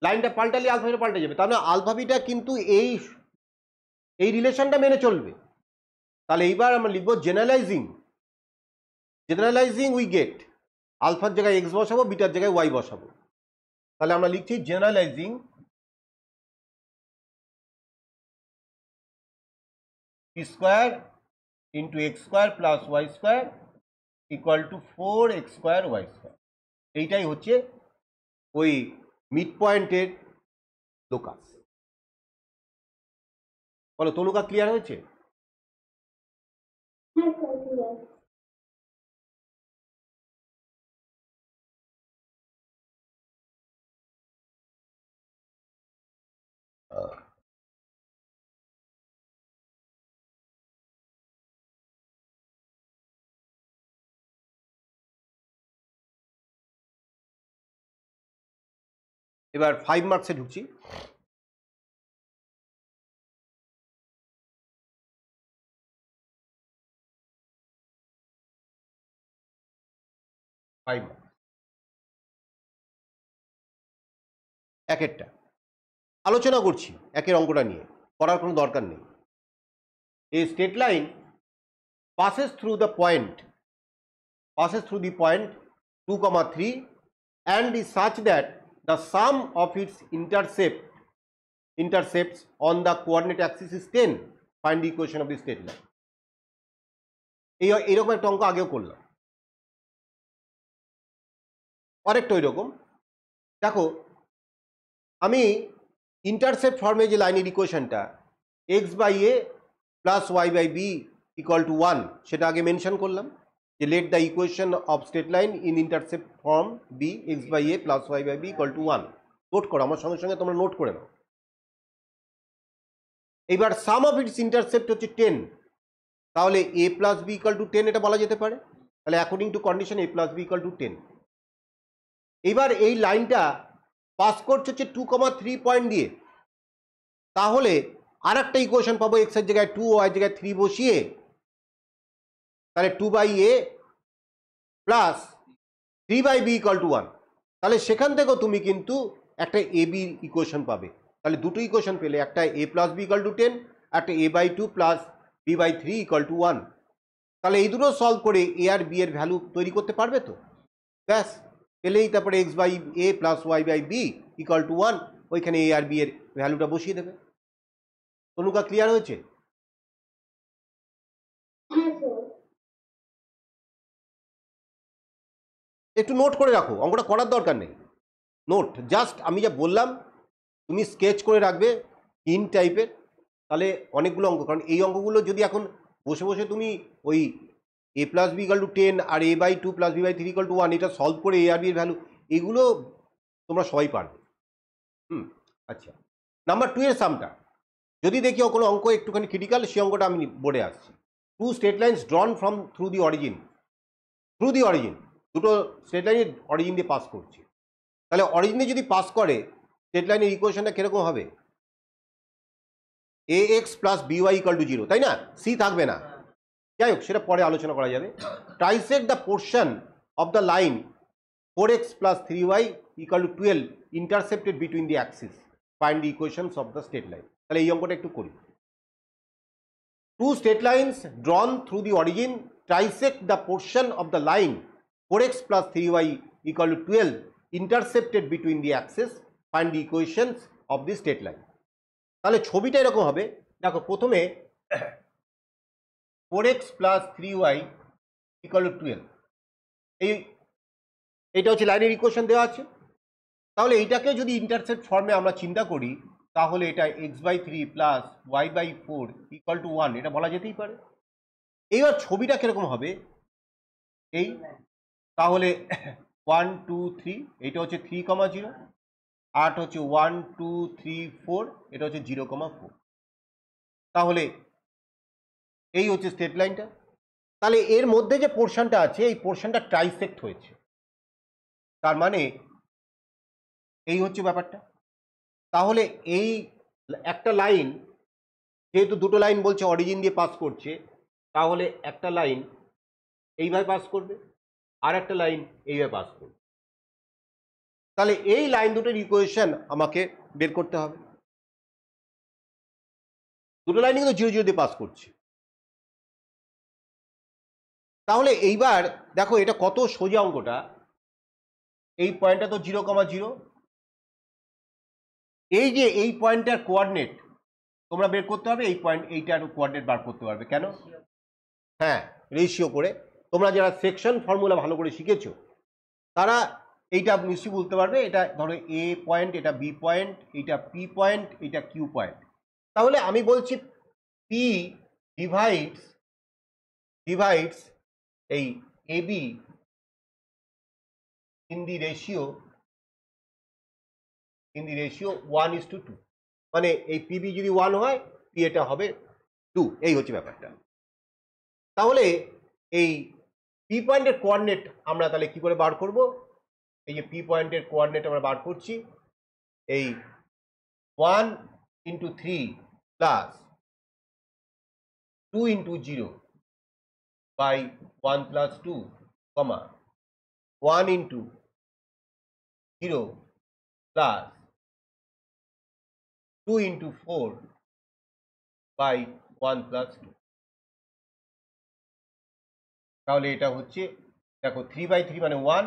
লাইনটা পাল্টালে আলফা বিটা পাল্টে যাবে, তার মানে আলফা বিটা কিন্তু এই রিলেশনটা মেনে চলবে। তাহলে এইবার আমরা লিখবো জেনারেলাইজিং উই গেট, আলফার জায়গায় এক্স বসাবো, বিটার জায়গায় ওয়াই বসাবো, তাহলে আমরা লিখছি generalising p square into x square plus y square equal to 4x square y square. এইটাই হচ্ছে ওই মিড পয়েন্টের লোকাস। বলো তনুকা ক্লিয়ার হয়েছে? এবার 5 মার্কসে ঢুকছি। একেরটা আলোচনা করছি, একের অঙ্কটা নিয়ে করার কোনো দরকার নেই। A straight line passes through the point 2, 3 and is such that the sum of its intercepts on the coordinate axis is 10. Find the equation of the straight line. এইরকম একটা অঙ্ক আগেও করলাম, আরেকটা ওই রকম। দেখো আমি ইন্টারসেপ্ট ফর্মে যে লাইনের ইকুয়েশনটা x by A plus Y by B equal to 1 সেটা আগে মেনশন করলাম, যে let the equation of straight line in intercept form be x by A plus Y by B equal to 1। Note করো, আমার সঙ্গে সঙ্গে তোমরা নোট করে নাও। এইবার সাম অফ ইটস ইন্টারসেপ্ট হচ্ছে 10, তাহলে a plus b equal to 10 এটা বলা যেতে পারে। তাহলে according to condition a plus b equal to 10। এবার এই লাইনটা পাস করছে হচ্ছে 2,3 পয়েন্ট দিয়ে, তাহলে আর একটা ইকুয়েশন পাবো এক্স এর জায়গায় 2 ওয়াই জায়গায় 3 বসিয়ে, তাহলে 2 by A plus 3 by B equal to 1। তাহলে সেখান থেকেও তুমি কিন্তু একটা এ বি ইকুয়েশন পাবে। তাহলে দুটো ইকুয়েশন পেলে, একটা a plus b equal to 10, একটা a by 2 plus b by 3 equal to 1। তাহলে এই দুটো সলভ করে এ আর বি এর ভ্যালু তৈরি করতে পারবে তো, ব্যাস পেলেই তারপরে x by A plus Y by B equal to 1, ওইখানে এ আর বি এর ভ্যালুটা বসিয়ে দেবে। তনুকা ক্লিয়ার হয়েছে? একটু নোট করে রাখো, অঙ্কটা করার দরকার নেই, নোট জাস্ট আমি যা বললাম তুমি স্কেচ করে রাখবে ইন টাইপের, তাহলে অনেকগুলো অঙ্ক। কারণ এই অঙ্কগুলো যদি এখন বসে বসে তুমি ওই a plus b equal to 10 আর a by 2 plus b by 3 equal to 1 এটা সলভ করে এ আর বি এর ভ্যালু, এগুলো তোমরা সবাই পারবে। আচ্ছা, নাম্বার 2 এর সামটা যদি দেখি কোনো অঙ্ক একটুখানি ক্রিটিক্যাল, সেই অঙ্কটা আমি বোর্ডে আসছি। 2 straight lines drawn from through the origin, দুটো স্ট্রেট লাইনের অরিজিন দিয়ে পাস করছে। তাহলে অরিজিনে যদি পাস করে স্ট্রেট লাইনের ইকুয়েশনটা কিরকম হবে? A x plus b y equal to 0, তাই না? সি থাকবে না, যাই হোক সেটা পরে আলোচনা করা যাবে। Trisect the portion of the line 4x plus 3y equal to 12 intercepted between the axis, find the equations of the straight line. তাহলে এই অঙ্কটা একটু করি। 2 straight lines drawn through the origin trisect the portion of the line 4x plus 3y equal to 12 intercepted between the axis. Find the equations of the straight line. তাহলে ছবিটা এরকম হবে, দেখো প্রথমে 4x plus 3y equal to 12, এইটা হচ্ছে লাইনের equation দেওয়া আছে। তাহলে এইটাকে যদি ইন্টারসেপ্ট ফর্মে আমরা চিন্তা করি, তাহলে এটা x/3 plus y/4 equal to 1, এটা বলা যেতেই পারে। এইবার ছবিটা কিরকম হবে, এই তাহলে 1 2 3, এটা হচ্ছে 3,0, আর হচ্ছে 1 2 3 4, এটা হচ্ছে 0,4। তাহলে এই হচ্ছে স্ট্রেট লাইনটা। তাহলে এর মধ্যে যে পোর্শনটা আছে, এই পোর্শনটা ট্রাইসেক্ট হয়েছে, তার মানে এই হচ্ছে ব্যাপারটা। তাহলে এই একটা লাইন, যেহেতু দুটো লাইন বলছে অরিজিন দিয়ে পাস করছে, তাহলে একটা লাইন এইভাবে পাস করবে, আর একটা লাইন এইভাবে পাস করবে। তাহলে এই লাইন দুটোর ইকুয়েশন আমাকে বের করতে হবে। দুটো লাইন কিন্তু 0 0 দিয়ে পাস করছে। তাহলে এইবার দেখো এটা কত সোজা অঙ্কটা। এই পয়েন্টটা তো 0,0, এই যে এই পয়েন্টটার কোঅর্ডিনেট তোমরা বের করতে হবে, এই পয়েন্ট এইটার কোঅর্ডিনেট বার করতে পারবে। কেন? হ্যাঁ, রেশিও করে। তোমরা যারা সেকশন ফর্মুলা ভালো করে শিখেছো তারা এইটা নিশ্চয়ই বলতে পারবে। এটা ধরো এ পয়েন্ট, এটা বি পয়েন্ট, এটা পি পয়েন্ট, এটা কিউ পয়েন্ট। তাহলে আমি বলছি পি ডিভাইডস এই এ বি ইন দি রেশিও 1:2, মানে এই পিবি যদি 1 হয়, পি এটা হবে 2, এই হচ্ছে ব্যাপারটা। তাহলে এই পি পয়েন্টের কোঅর্ডিনেট আমরা তাহলে কি করে বার করব? এই যে পি পয়েন্টের কোঅর্ডিনেট আমরা বার করছি, এই 1 × 3 plus 2 × 0 by 1 plus 2, 1 × 0 plus 2 × 4 by 1 plus 2। তাহলে এটা হচ্ছে দেখো 3/3 মানে 1,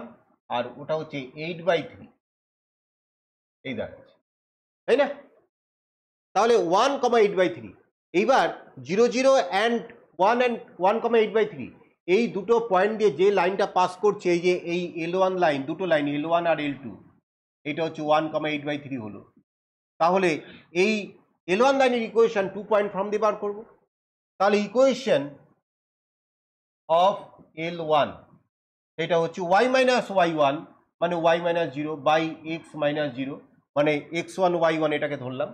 আর ওটা হচ্ছে 8/3, এই দাঁড়াচ্ছে, তাই না? তাহলে 1,8/3। এইবার 0 0 অ্যান্ড 1,8/3, এই দুটো পয়েন্ট দিয়ে যে লাইনটা পাস করছে, এই যে এই L1 লাইন, দুটো লাইন L1 আর L2, এটা হচ্ছে 1,8/3 হলো। তাহলে এই L1 লাইনের ইকুয়েশন 2 পয়েন্ট ফর্ম দিয়ে বার করবো। তাহলে ইকুয়েশন অফ L1 এটা হচ্ছে y-y1 মানে y-0 বাই x-0, মানে x1 y1 এটাকে ধরলাম,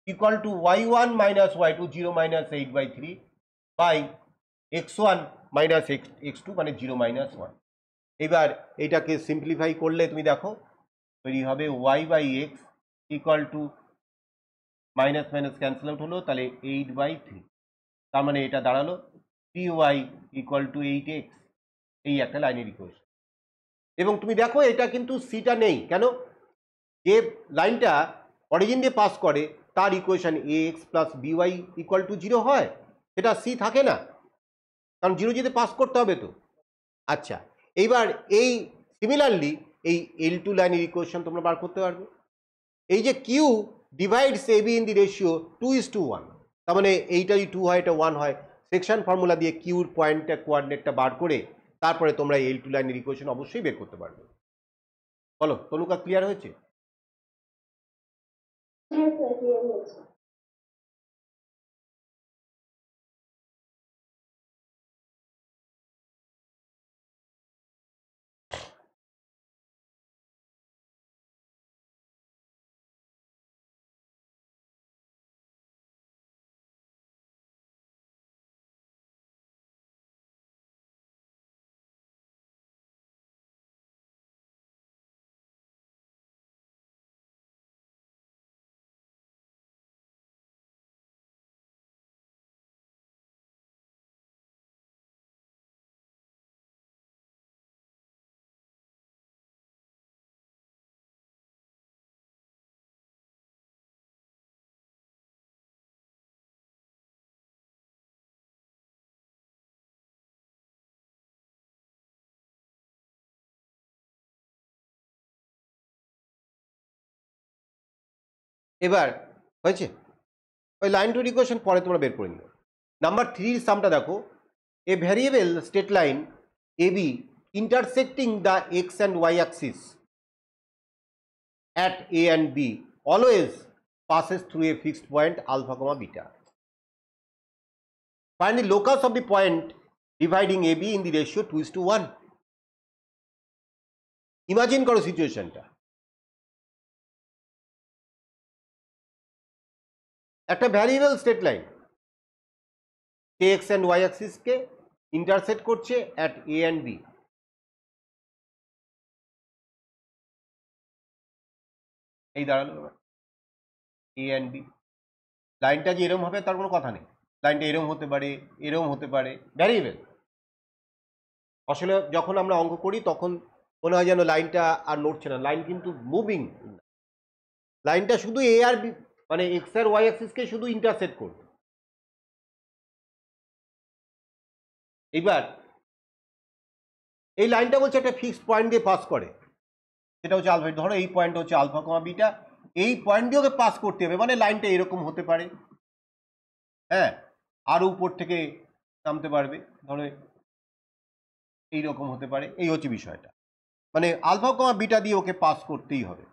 equal to y1 - y2 0 - 8/3 by x1 - x2 মানে 0 - 1। এবার এটাকে সিম্পলিফাই করলে তুমি দেখো তৈরি হবে y/x equal to minus minus cancel out হলো, তাহলে 8/3। তার মানে এটা দাঁড়ালো 3y ইকুয়াল টু 8x, এই একটা লাইনের ইকুয়েশন। এবং তুমি দেখো এটা কিন্তু সিটা নেই, কেন? যে লাইনটা অরিজিন দিয়ে পাস করে তার equation ax plus by equal to 0 হয়, সেটা সি থাকে না, কারণ 0 যদি পাস করতে হবে তো। আচ্ছা, এইবার এই সিমিলারলি এই L2 লাইনের ইকুয়েশন তোমরা বার করতে পারবে। এই যে Q divides A B in the ratio 2:1, তার মানে এইটা যদি 2 হয়, এটা 1 হয়। সেকশন ফর্মুলা দিয়ে কিউর পয়েন্টটা কোঅর্ডিনেটটা বার করে তারপরে তোমরা L2 লাইনের ইকুয়েশন অবশ্যই বের করতে পারবে। বলো তনুকা, ক্লিয়ার হয়েছে? হ্যাঁ স্যার, ক্লিয়ার হয়েছে। এবার হয়েছে, ওই লাইন টু ইকুয়েশন পরে তোমরা বের করে নিও। নাম্বার 3 সামটা দেখো, a variable straight line A B intersecting the x and y axis at a and b always passes through a fixed point alpha comma beta. Find the locus of the point dividing AB in the ratio 2:1. Imagine করো সিচুয়েশনটা, একটা variable straight line x and y অ্যাক্সিসকে intersect করছে at a and b। এই দাঁড়ালো এ and B. লাইনটা যে এরম হবে তার কোনো কথা নেই, লাইনটা এরম হতে পারে, এরম হতে পারে, ভ্যারিয়েবল। আসলে যখন আমরা অঙ্ক করি তখন মনে হয় যেন লাইনটা আর নড়ছে না, লাইন কিন্তু মুভিং। লাইনটা শুধু এ আর বি মানে এক্স আর ওয়াই অ্যাক্সিসকে শুধু ইন্টারসেক্ট করবে। এইবার এই লাইনটা বলছে একটা ফিক্সড পয়েন্ট দিয়ে পাস করে, সেটা হচ্ছে আলফা। ধরো এই পয়েন্ট হচ্ছে আলফা কমা বিটা, এই পয়েন্ট দিয়ে ওকে পাস করতে হবে, মানে লাইনটা এরকম হতে পারে, হ্যাঁ, আরো উপর থেকে নামতে পারবে, ধরো এইরকম হতে পারে। এই হচ্ছে বিষয়টা, মানে আলফা কমা বিটা দিয়ে ওকে পাস করতেই হবে।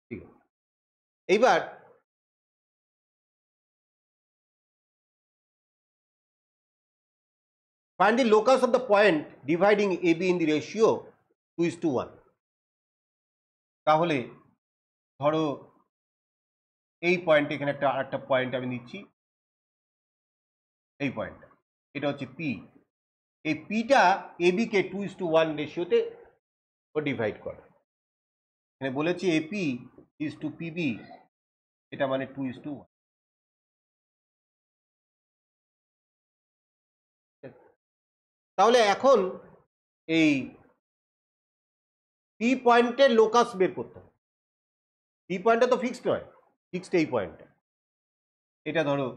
ঠিক আছে, এইবার find the locus of the point dividing AB in the ratio 2:1. তাহলে ধরো এই পয়েন্ট, এখানে একটা পয়েন্ট আমি নিচ্ছি, এই পয়েন্টটা, এটা হচ্ছে পি। এই পিটা এবি কে 2:1 রেশিওতে ও ডিভাইড করে। এখানে বলেছি এপি ইজ টু পিবি, এটা মানে 2:1। তাহলে এখন এই পি পয়েন্টের লোকাস বের করতে হবে। পি পয়েন্টটা তো ফিক্সড নয়, ফিক্সড এই পয়েন্টটা, এটা ধরো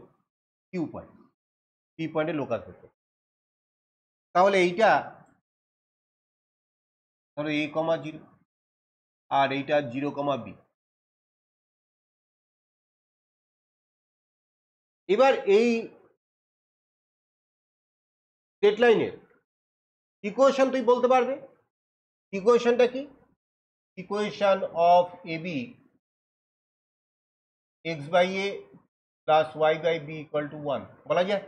কিউ পয়েন্ট, পি পয়েন্টের লোকাস বের করতে। তাহলে এইটা ধরো এ কমা 0 আর এইটা 0 কমা বি। এবার এই স্ট্রেট লাইনের ইকুয়েশন তুই বলতে পারবে, ইকুয়েশনটা কি? Equation of AB x by A plus Y by B equal to 1 বলা যায়।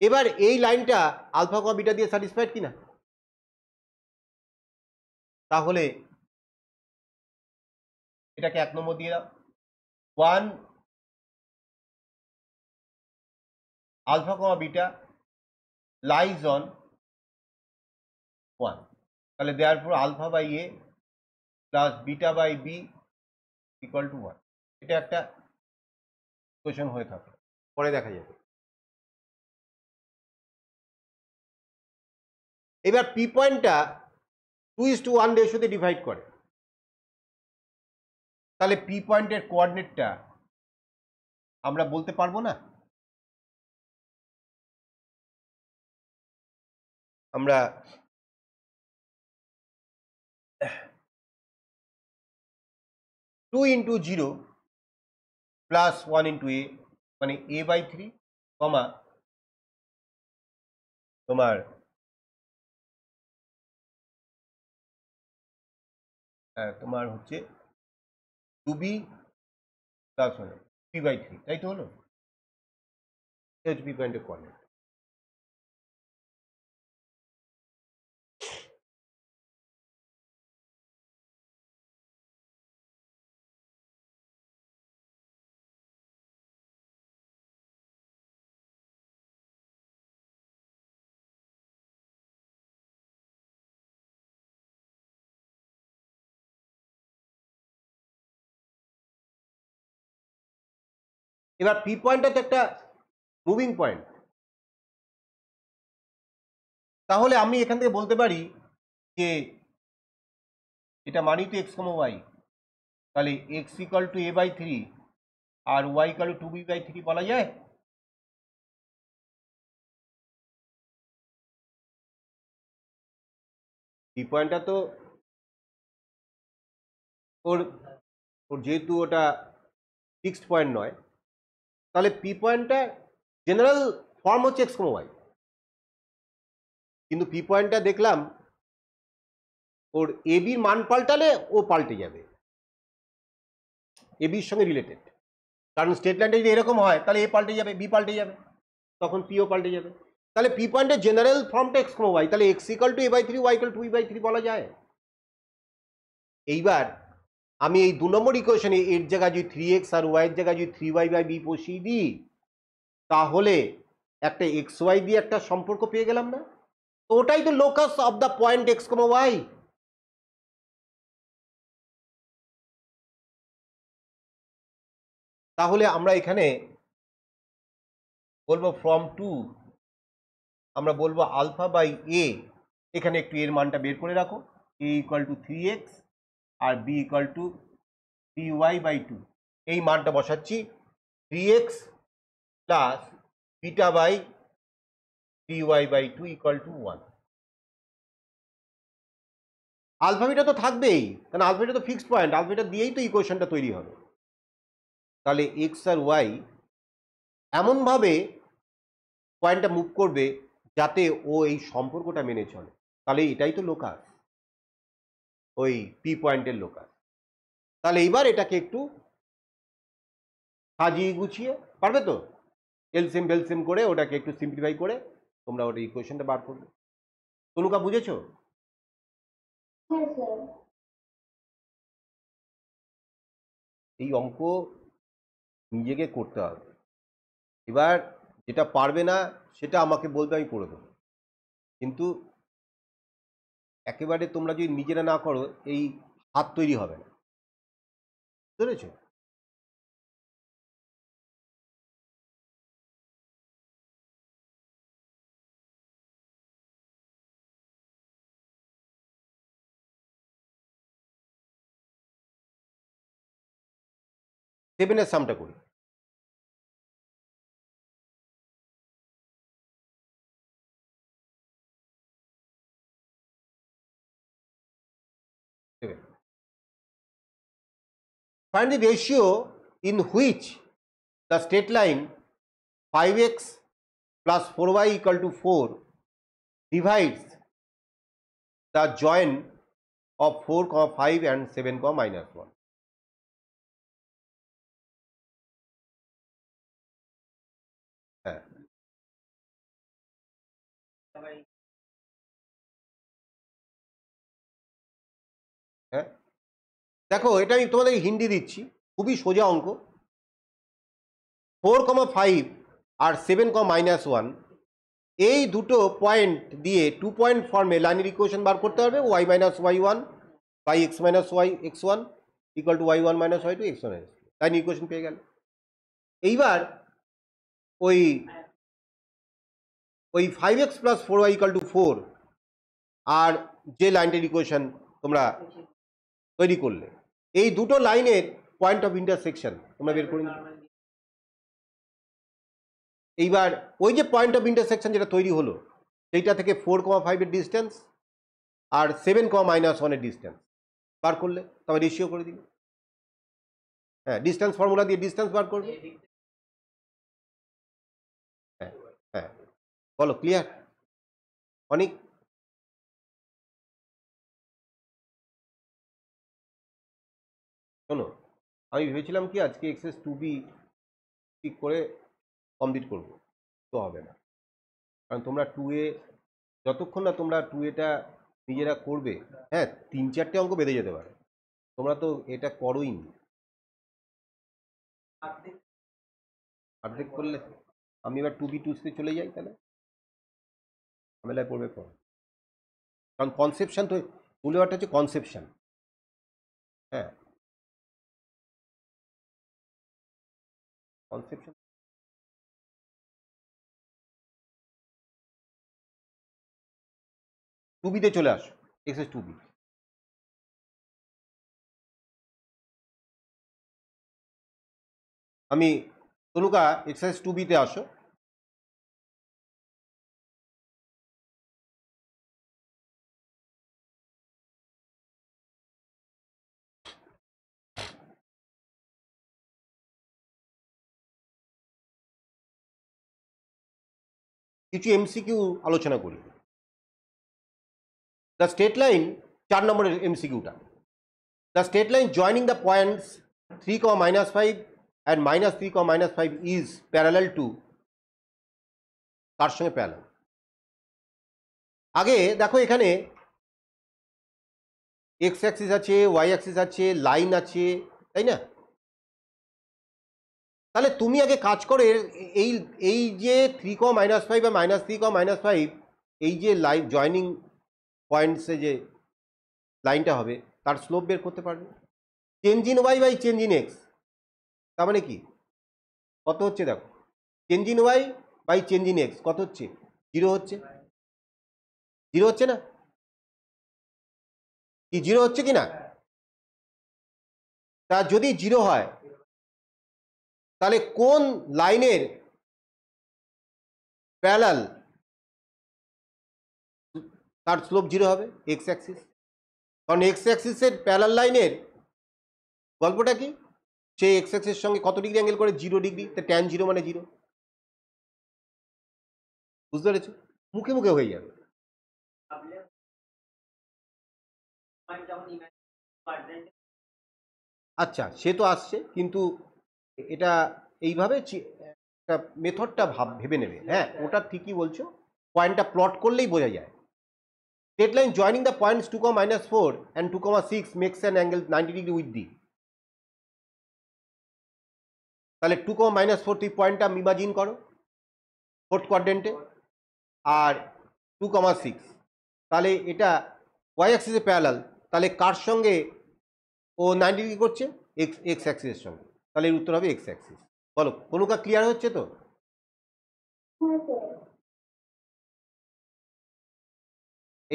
এবার এই লাইনটা আলফা কমা বিটা দিয়ে স্যাটিসফাইড কিনা, তাহলে এটাকে 1 নম্বর দিয়ে দাও। 1 alpha comma beta lies on 1, তাহলে therefore alpha by A plus beta by B equal to 1। এটা একটা ইকুয়েশন হয়ে থাকে, পরে দেখা যাবে। এবার পি পয়েন্টটা 2:1 রেশিওতে ডিভাইড করে, তাহলে পি পয়েন্টের কোঅর্ডিনেটটা আমরা বলতে পারবো না? আমরা 2 into 0 প্লাস 1 into a মানে a বাই 3 কমা তোমার তোমার হচ্ছে 2b প্লাস 1 p বাই 3, তাই তো হলো? পি পয়েন্টের কোঅর্ডিনেট। এবার পি পয়েন্টটা তো একটা মুভিং পয়েন্ট, তাহলে আমি এখান থেকে বলতে পারি যে এটা মানি তো এক্স কমা ওয়াই, তাহলে x equal to a by 3 আর y equal to 2b by 3 বলা যায়। পি পয়েন্টটা তো ওর ওর যেহেতু ওটা ফিক্সড পয়েন্ট নয়, তাহলে পি পয়েন্টটা জেনারেল ফর্ম হচ্ছে এক্স কমা ওয়াই, কিন্তু পি পয়েন্টটা দেখলাম ওর এ বির মান পাল্টালে ও পাল্টে যাবে, এ বির সঙ্গে রিলেটেড। কারণ স্টেট লাইনটা যদি এরকম হয় তাহলে এ পাল্টে যাবে, বি পাল্টে যাবে, তখন পিও পাল্টে যাবে। তাহলে পি পয়েন্টের জেনারেল ফর্মটা এক্স কমা ওয়াই, তাহলে x equal to a by three, y equal to e by three বলা যায়। এইবার আমি এই 2 নম্বর ইকুয়েশনে এর জায়গায় যদি 3x আর y এর জায়গায় যদি 3y বাই b বসিয়ে দিই, তাহলে একটা এক্স ওয়াই দিয়ে একটা সম্পর্ক পেয়ে গেলাম না? তো ওটাই তো locus of the point x comma y. তাহলে আমরা এখানে বলবো ফ্রম টু, আমরা বলবো আলফা বাই এ, এখানে একটু এর মানটা বের করে রাখো, এ ইকুয়াল টু 3x আর b equal to 3y by 2, এই মানটা বসাচ্ছি, 3x plus beta by 3y by 2 equal to 1। Alpha beta তো থাকবেই, কারণ আলফা বিটা তো ফিক্সড পয়েন্ট, আলফা বিটা দিয়েই তো ইকুয়েশনটা তৈরি হবে। তাহলে এক্স আর ওয়াই এমনভাবে পয়েন্টটা মুভ করবে যাতে ও এই সম্পর্কটা মেনে চলে, তাহলে এটাই তো লোকাস, ওই পি পয়েন্টের লোকাস। তাহলে এইবার এটাকে একটু সাজিয়ে গুছিয়ে, পারবে তো এলসিএম বেলসিএম করে ওটাকে একটু সিম্পলিফাই করে তোমরা ওটা ইকুয়েশনটা বার করবে। তনুকা বুঝেছো? হ্যাঁ স্যার। এই অঙ্ক নিজেকে করতে হবে। এবার যেটা পারবে না সেটা আমাকে বলবে, আমি করে দেবো, কিন্তু একেবারে তোমরা যদি নিজেরা না করো এই হাত তৈরি হবে না, বুঝেছ? সেভেনের সামটা করি। Find the ratio in which the straight line 5x plus 4y equal to 4 divides the join of 4, 5 and 7, minus 1. হ্যাঁ, হ্যাঁ, দেখো এটা আমি তোমাদের হিন্দি দিচ্ছি, খুবই সোজা অঙ্ক। 4, 5 আর 7, minus 1, এই দুটো পয়েন্ট দিয়ে 2 পয়েন্ট ফর্মে লাইনের ইকুয়েশন বার করতে হবে। y minus y1 by x minus y x1 equal to y1 minus y2 x1 লাইনের ইকুয়েশন পেয়ে গেল। এইবার ওই 5x plus 4y equal to 4 আর যে লাইনটার ইকুয়েশন তোমরা তৈরি করলে, এই দুটো লাইনের পয়েন্ট অফ ইন্টারসেকশন তোমরা বের করে নিও। এইবার ওই যে পয়েন্ট অফ ইন্টারসেকশন যেটা তৈরি হলো সেইটা থেকে 4, 5 এর ডিস্টেন্স আর 7, মাইনাস 1 এর ডিস্টেন্স বার করলে তবে রেশিও করে দিবে। হ্যাঁ, ডিস্টেন্স ফর্মুলা দিয়ে ডিস্টেন্স বার করবে। হ্যাঁ, হ্যাঁ, বলো ক্লিয়ার? অনেক শোনো, আমি ভেবেছিলাম কি আজকে এক্সেস 2b ঠিক করে কমপ্লিট করবো, তো হবে না, কারণ তোমরা 2a যতক্ষণ না তোমরা 2a নিজেরা করবে, হ্যাঁ 3-4টে অঙ্ক বেঁধে যেতে পারে, তোমরা তো এটা করোই নি। অর্ধেক করলে আমি এবার 2b 2c চলে যাই, তাহলে ঝামেলায় পড়বে পর, কারণ কনসেপশন তো বুলেবারটা হচ্ছে কনসেপশন। হ্যাঁ, কনসেপশন। টুবিতে চলে আসো, এক্সেস 2b। আমি তনুকা এক্সারসাইজ 2b-তে আসো। কিছু এমসিকিউ আলোচনা করি। দ্য স্ট্রেট লাইন, 4 নম্বরের এমসিকিউটা, the straight line joining the points 3, -5 and -3, -5 is parallel to, তার সঙ্গে প্যারালাল। আগে দেখো এখানে এক্স অ্যাক্সিস আছে, ওয়াই অ্যাক্সিস আছে, লাইন আছে, তাই না? তাহলে তুমি আগে কাজ করে এই এই যে 3, -5 বা -3, -5 এই যে লাইন জয়নিং পয়েন্টসে যে লাইনটা হবে তার স্লোপ বের করতে পারবে। Change in y by change in x, তার মানে কি কত হচ্ছে দেখো, change in y by change in x কত হচ্ছে, 0 হচ্ছে। 0 হচ্ছে না কি, 0 হচ্ছে কি না? তা যদি 0 হয় তাহলে কোন লাইনের প্যারালাল তার স্লোপ 0 হবে? X Axis. কারণ এক্স অ্যাক্সিসের প্যারালাল লাইনের গল্পটা কি, সেই এক্স অ্যাক্সিসের সঙ্গে কত ডিগ্রি অ্যাঙ্গেল করে, 0 ডিগ্রি। তো ট্যান 0 মানে 0। বুঝতে পেরেছো? মুখে মুখে হয়ে যাবে। আচ্ছা, সে তো আসছে, কিন্তু এটা এইভাবে একটা মেথডটা ভেবে নেবে। হ্যাঁ, ওটা ঠিকই বলছো, পয়েন্টটা প্লট করলেই বোঝা যায়। Straight line joining the points 2, -4 and 2, 6 makes an angle 90 degree with D. তাহলে 2, -4 তুই পয়েন্টটা ইমাজিন করো ফোর্থ কোয়াড্রেন্টে, আর 2, 6, তাহলে এটা ওয়াই অ্যাক্সিসে প্যারালাল, তাহলে কার সঙ্গে ও 90 ডিগ্রি করছে? এক্স অ্যাক্সিসের সঙ্গে। তাহলে এর উত্তর হবে এক্স অ্যাক্সিস। বলো, কোনোটা ক্লিয়ার হচ্ছে তো? হ্যাঁ স্যার।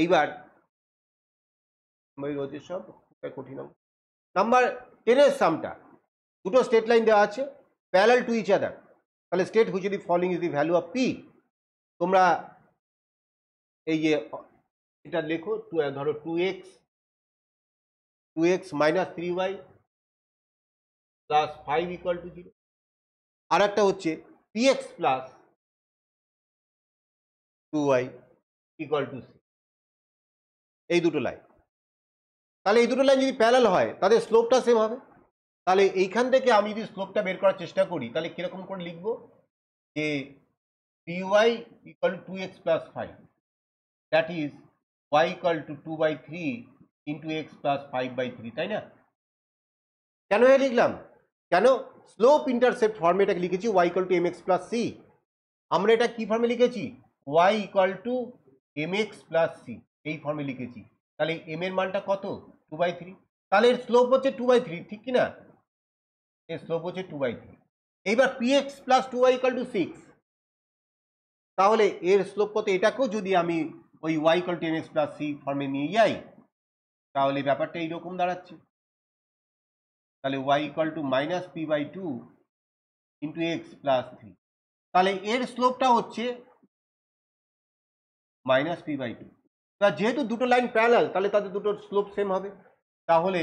এইবার রয়েছে সব কঠিন। নাম্বার 10 সামটা, দুটো স্ট্রেট লাইন দেওয়া আছে প্যারালাল টু ইচ আদার। তাহলে state which the following is the value of P. তোমরা এই যে এটা লেখো, ধরো 2x minus 3y plus 5 equal to 0, আর একটা হচ্ছে px plus 2y equal to 6। এই দুটো লাইন, তাহলে এই দুটো লাইন যদি প্যারালাল হয় তাদের স্লোপটা সেম হবে। তাহলে এইখান থেকে আমি যদি স্লোপটা বের করার চেষ্টা করি, তাহলে কিরকম করে লিখবো, যে 3y equal to 2x plus 5, that is y equal to 2/3 into x plus 5/3, তাই না? কেন লিখলাম, কেন স্লোপ ইন্টারসেপ্ট ফর্মে এটাকে লিখেছি y equal to mx plus c। আমরা এটা কি ফর্মে লিখেছি, y equal to mx plus c, এই ফর্মে লিখেছি। তাহলে m এর মানটা কত, 2/3। তাহলে এর স্লোপ হচ্ছে 2/3, ঠিক কি না? এর স্লোপ হচ্ছে 2/3। এইবার px plus 2y equal to 6, তাহলে এর স্লোপ কত? এটাকেও যদি আমি ওই y equal to mx plus c ফর্মে নিয়ে যাই, তাহলে ব্যাপারটা এইরকম দাঁড়াচ্ছে। তাহলে y equal to minus p/2 into x plus 3, তাহলে এর স্লোপটা হচ্ছে মাইনাস p/2। তা যেহেতু দুটো লাইন প্যারালাল, তাহলে তাদের দুটোর স্লোপ সেম হবে। তাহলে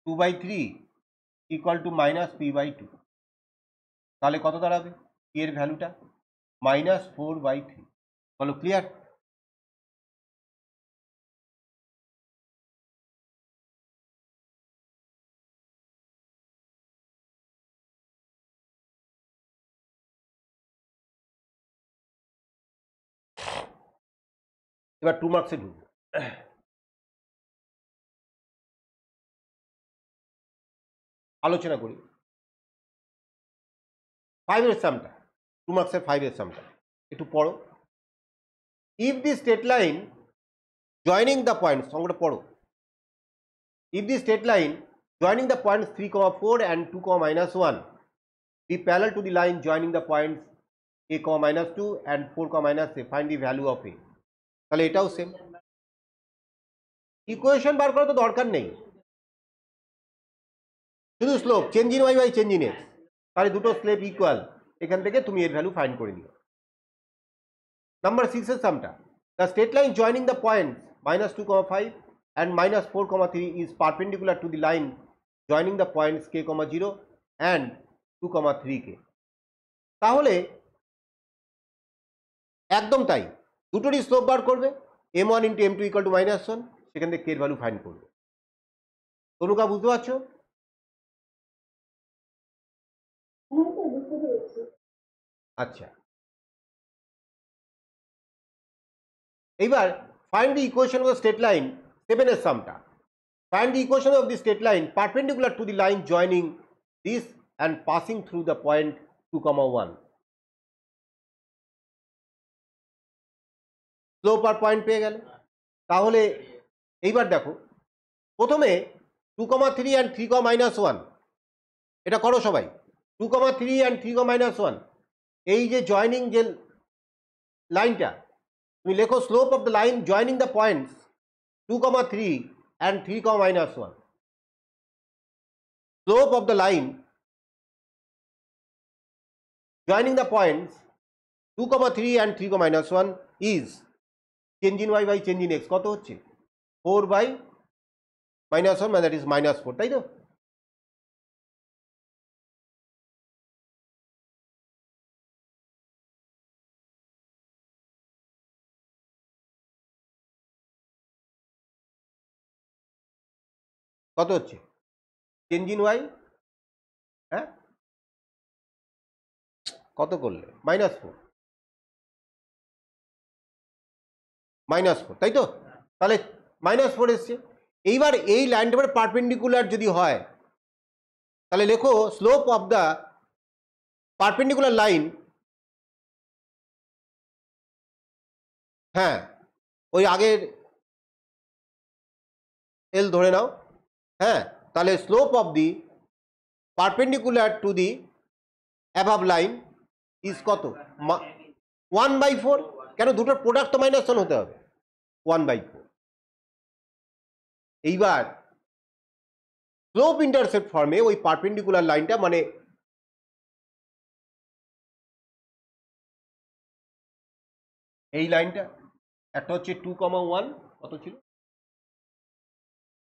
2/3 ইকুয়াল টু মাইনাস p/2, তাহলে কত দাঁড়াবে এর ভ্যালুটা, -4/3। বলো ক্লিয়ার? এবার 2 মার্কসে ঢুকবো। আলোচনা করি 5 এর সামটা, 2 মার্কসের 5 এর সামটা একটু পড়ো। If the straight line joining the points, অঙ্কটা পড়ো। If the straight line joining the points 3, 4 and 2, -1 be parallel to the line joining the points a, -2 and 4, -a, find the value of a। তাহলে এটাও same. Equation বার করা তো দরকার নেই, শুধু slope change in y by change in x, তাহলে দুটো slope equal, এখান থেকে তুমি এর ভ্যালু ফাইন্ড করে নিও। নাম্বার 6 এর সামটা, the straight line joining the points -2, 5 and -4, 3 is perpendicular to the line joining the points k, 0 and 2, 3 k। তাহলে একদম তাই, দুটোরই স্লোপ বার করবে, m1 into m2 equal to -1, সেখান থেকে k এর ভ্যালু ফাইন্ড করবে। তনুকা বুঝতে পারছো? হ্যাঁ স্যার, বুঝতে পেরেছি। আচ্ছা, এইবার find the equation of straight line 7 এর সামটা। Find the equation of the straight line perpendicular to the line joining this and passing through the point 2, 1. Slope আর পয়েন্ট পেয়ে গেলে। তাহলে এইবার দেখো, প্রথমে 2,3 and 3,-1 এটা করো সবাই। 2,3 and 3,-1 এই যে জয়নিং যে লাইনটা, তুমি লেখো slope of the line joining the points 2,3 and 3,-1. Slope of the line joining the points 2,3 and 3,-1 is change in y by change in x কত হচ্ছে 4 by -1, মানে that is -4, তাই তো? কত হচ্ছে চেঞ্জ ইন y? হ্যাঁ, কত করলে -4, -4, তাই তো? তাহলে -4 এসছে। এইবার এই লাইনটা এবার পারপেন্ডিকুলার যদি হয়, তাহলে লেখো slope of the perpendicular line, হ্যাঁ ওই আগের এল ধরে নাও, হ্যাঁ তাহলে slope of the perpendicular to the অ্যাভাব line is কত 1/4। কেন, দুটোর প্রোডাক্ট তো -1 হতে হবে, 1/4। এইবার স্লোপ ইন্টারসেপ্ট ফর্মে ওই পারপেন্ডিকুলার লাইনটা, মানে এই লাইনটা একটা হচ্ছে 2,1, কত ছিল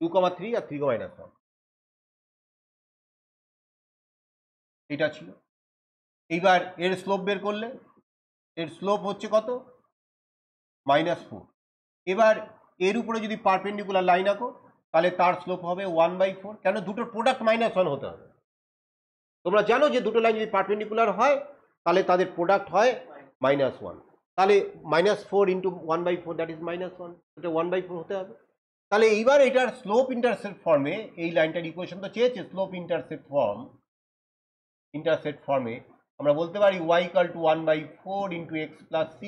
2,3 আর 3,-1 এটা ছিল। এইবার এর স্লোপ বের করলে, এর স্লোপ হচ্ছে কত -4। এবার এর উপরে যদি পারপেন্ডিকুলার লাইন আঁকো, তাহলে তার স্লোপ হবে 1/4। কেন, দুটোর প্রোডাক্ট -1 হতে হবে। তোমরা জানো যে দুটো লাইন যদি পারপেন্ডিকুলার হয় তাহলে তাদের প্রোডাক্ট হয় -1, তাহলে -4 ইন্টু 1/4 দ্যাট ইজ -1, এটা 1/4 হতে হবে। তাহলে এইবার এটার স্লোপ ইন্টারসেপ্ট ফর্মে, এই লাইনটার ইকুয়েশন তো চেয়েছে স্লোপ ইন্টারসেপ্ট ফর্মে আমরা বলতে পারি y equal to 1/4 into x plus c,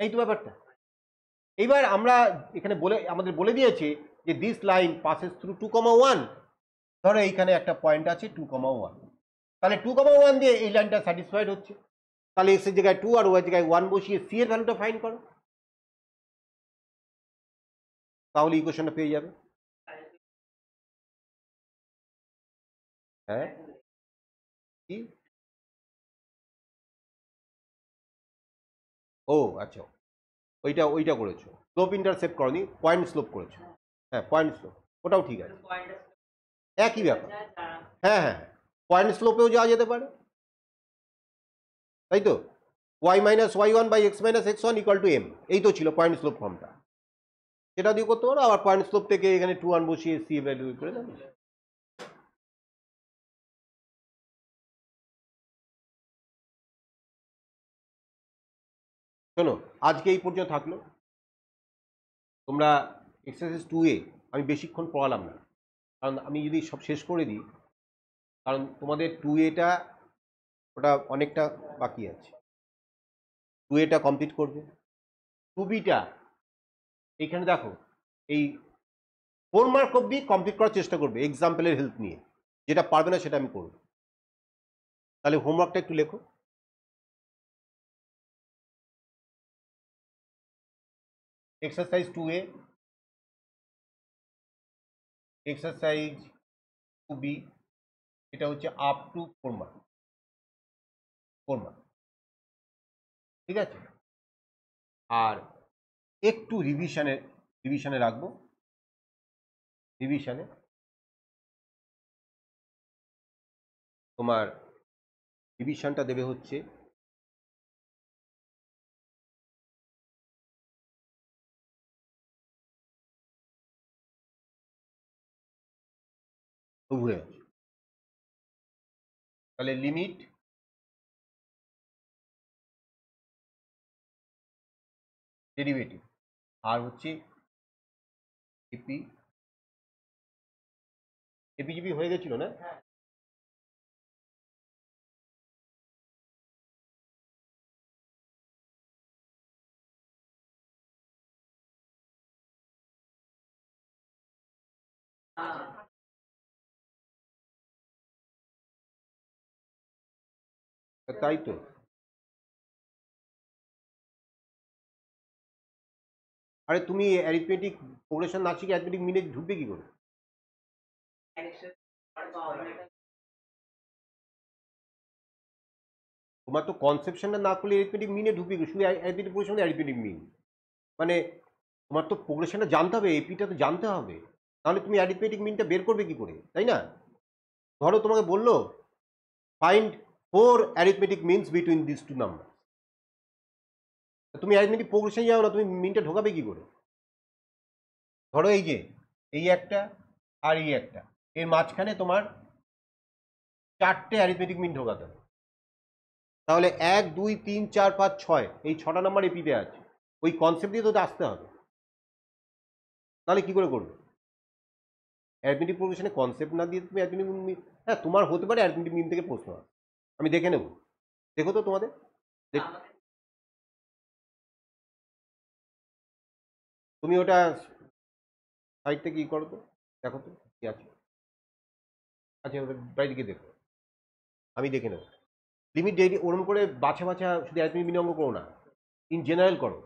এই তো ব্যাপারটা। এইবার আমরা এখানে আমাদের বলে দিয়েছে যে দিস লাইন পাসেস থ্রু 2,1, ধরো এইখানে একটা পয়েন্ট আছে 2,1, তাহলে 2,1 দিয়ে এই লাইনটা স্যাটিসফাইড হচ্ছে। তাহলে x এর জায়গায় 2 আর y এর জায়গায় 1 বসিয়ে c এর ভ্যালুটা ফাইন্ড করো, তাহলে ইকুয়েশনটা পেয়ে যাবে। হ্যাঁ, কি? ও আচ্ছা, ওইটা করেছো, স্লোপ ইন্টারসেপ্ট করনি, পয়েন্ট স্লোপ করেছো। হ্যাঁ, পয়েন্ট স্লোপ, ওটাও ঠিক আছে, একই ব্যাপার। হ্যাঁ হ্যাঁ, পয়েন্ট স্লোপেও যাওয়া যেতে পারে, তাই তো? y minus y1 by x minus x1 equal to m, এই তো ছিল পয়েন্ট স্লোপ ফর্মটা, সেটা দিয়ে করতে পারো। আবার পয়েন্ট স্লোপ থেকে এখানে 2, 1 বসিয়ে c ভ্যালু করে দেবে। শোনো, আজকে এই পর্যন্ত থাকলো। তোমরা এক্সারসাইজ 2A আমি বেশিক্ষণ পড়ালাম না, কারণ আমি যদি সব শেষ করে দিই, কারণ তোমাদের 2Aটা ওটা অনেকটা বাকি আছে, 2Aটা কমপ্লিট করবে। 2Bটা এইখানে দেখো, এই 4 মার্ক অবধি কমপ্লিট করার চেষ্টা করবে এক্সাম্পলের হেল্প নিয়ে, যেটা পারবে না সেটা আমি করব। তাহলে হোমওয়ার্কটা একটু লেখো। এক্সারসাইজ 2A, এক্সারসাইজ 2B, এটা হচ্ছে আপ টু 4 মার্ক, 4 মার্ক, ঠিক আছে? আর একটু রিভিশনে রাখবো, রিভিশনে তোমার রিভিশনটা দেবে হচ্ছে ঘুরে আছে। তাহলে লিমিট ডেরিভেটিভ আর হচ্ছে এপি এপিজিপি হয়ে গেছিল না? তাই তো। আরে তুমি অ্যারিথমেটিক প্রোগ্রেশন না শিখে অ্যারিথমেটিক মিনে ঢুকবে কি করে? তোমার তো কনসেপশনটা না করলে অ্যারিথমেটিক মিনে ঢুকবে কি? শুধু অ্যারিথমেটিক প্রোগ্রেশন অ্যারিথমেটিক মিন, মানে তোমার তো প্রোগ্রেশনটা জানতে হবে, এপিটা তো জানতে হবে, তাহলে তুমি অ্যারিথমেটিক মিনটা বের করবে কি করে, তাই না? ধরো তোমাকে বললো find 4 arithmetic means between this two number, তুমি অ্যারিথমেটিক প্রোগ্রেশন যাও না, তুমি মিনটা ঢোকাবে কি করে? ধরো এই যে এই একটা আর এই একটা, এর মাঝখানে তোমার 4টে অ্যারিথমেটিক মিন ঢোকাতে হবে, তাহলে 1 2 3 4 5 6 এই 6টা নাম্বার এপিতে আছে, ওই কনসেপ্ট দিয়ে তো আসতে হবে, তাহলে কি করে করবে? অ্যারিথমেটিক প্রোগ্রেশনে কনসেপ্ট না দিয়ে তুমি অ্যারিথমেটিক মিন, হ্যাঁ তোমার হতে পারে অ্যারিথমেটিক মিন থেকে প্রশ্ন আসে, আমি দেখে নেব, দেখো তো তোমাদের তুমি ওটা সাইড থেকে কি করো তো, দেখো তো কি আছে। আচ্ছা ওটা বাইরে দেখো, আমি দেখে নেব। লিমিট ডেইলি ওরম করে বাছা বাছা শুধু অ্যারিথমেটিক মিন অঙ্ক করো না, ইন জেনারেল করো,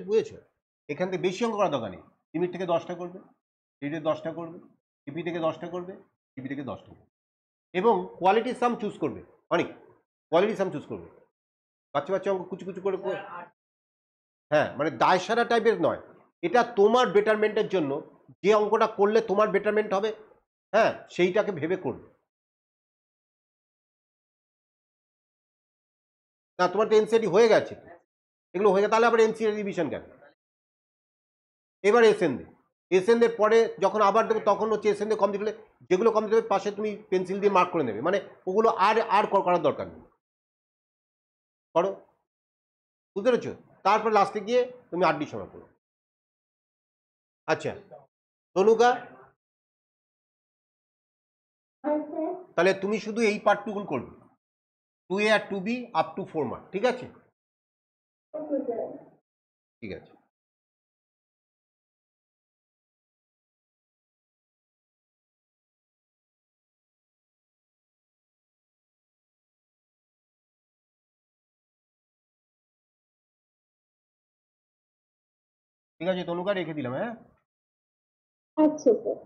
বুঝেছো? এখান থেকে বেশি অঙ্ক করার দরকার নেই, লিমিট থেকে 10টা করবে, লিমিট 10টা করবে, ইপি থেকে 10টা করবে, ইপি থেকে 10টা করবে, এবং কোয়ালিটি সাম চুজ করবে, অনেক কোয়ালিটি সাম চুজ করবে, বাচ্চা বাচ্চা অঙ্ক কুচু কুচু করে, হ্যাঁ মানে দায়সারা টাইপের নয়, এটা তোমার বেটারমেন্টের জন্য, যে অঙ্কটা করলে তোমার বেটারমেন্ট হবে, হ্যাঁ সেইটাকে ভেবে করবে। না তোমার তো এনসিআরটি হয়ে গেছে, এগুলো হয়ে গেছে, তাহলে আবার এনসিআরটি রিভিশন কেন? এবার এসএন দে, এসএন দের পরে যখন আবার দেবো তখন হচ্ছে এসএন দে কমপ্লিট হলে যেগুলো কমপ্লিট হবে পাশে তুমি পেন্সিল দিয়ে মার্ক করে নেবে, মানে ওগুলো আর আর করার দরকার নেই, করো, বুঝতে পেরেছো? তারপর লাস্টে গিয়ে তুমি 8D সময় করো। আচ্ছা তনুকা, হ্যাঁ স্যার। তাহলে তুমি শুধু এই পার্টটুকুন করবে, 2A R 2B up to 4 mark, ঠিক আছে? Okay sir. ঠিক আছে। ঠিক আছে তনুকা, রেখে দিলাম, হ্যাঁ। আচ্ছা স্যার।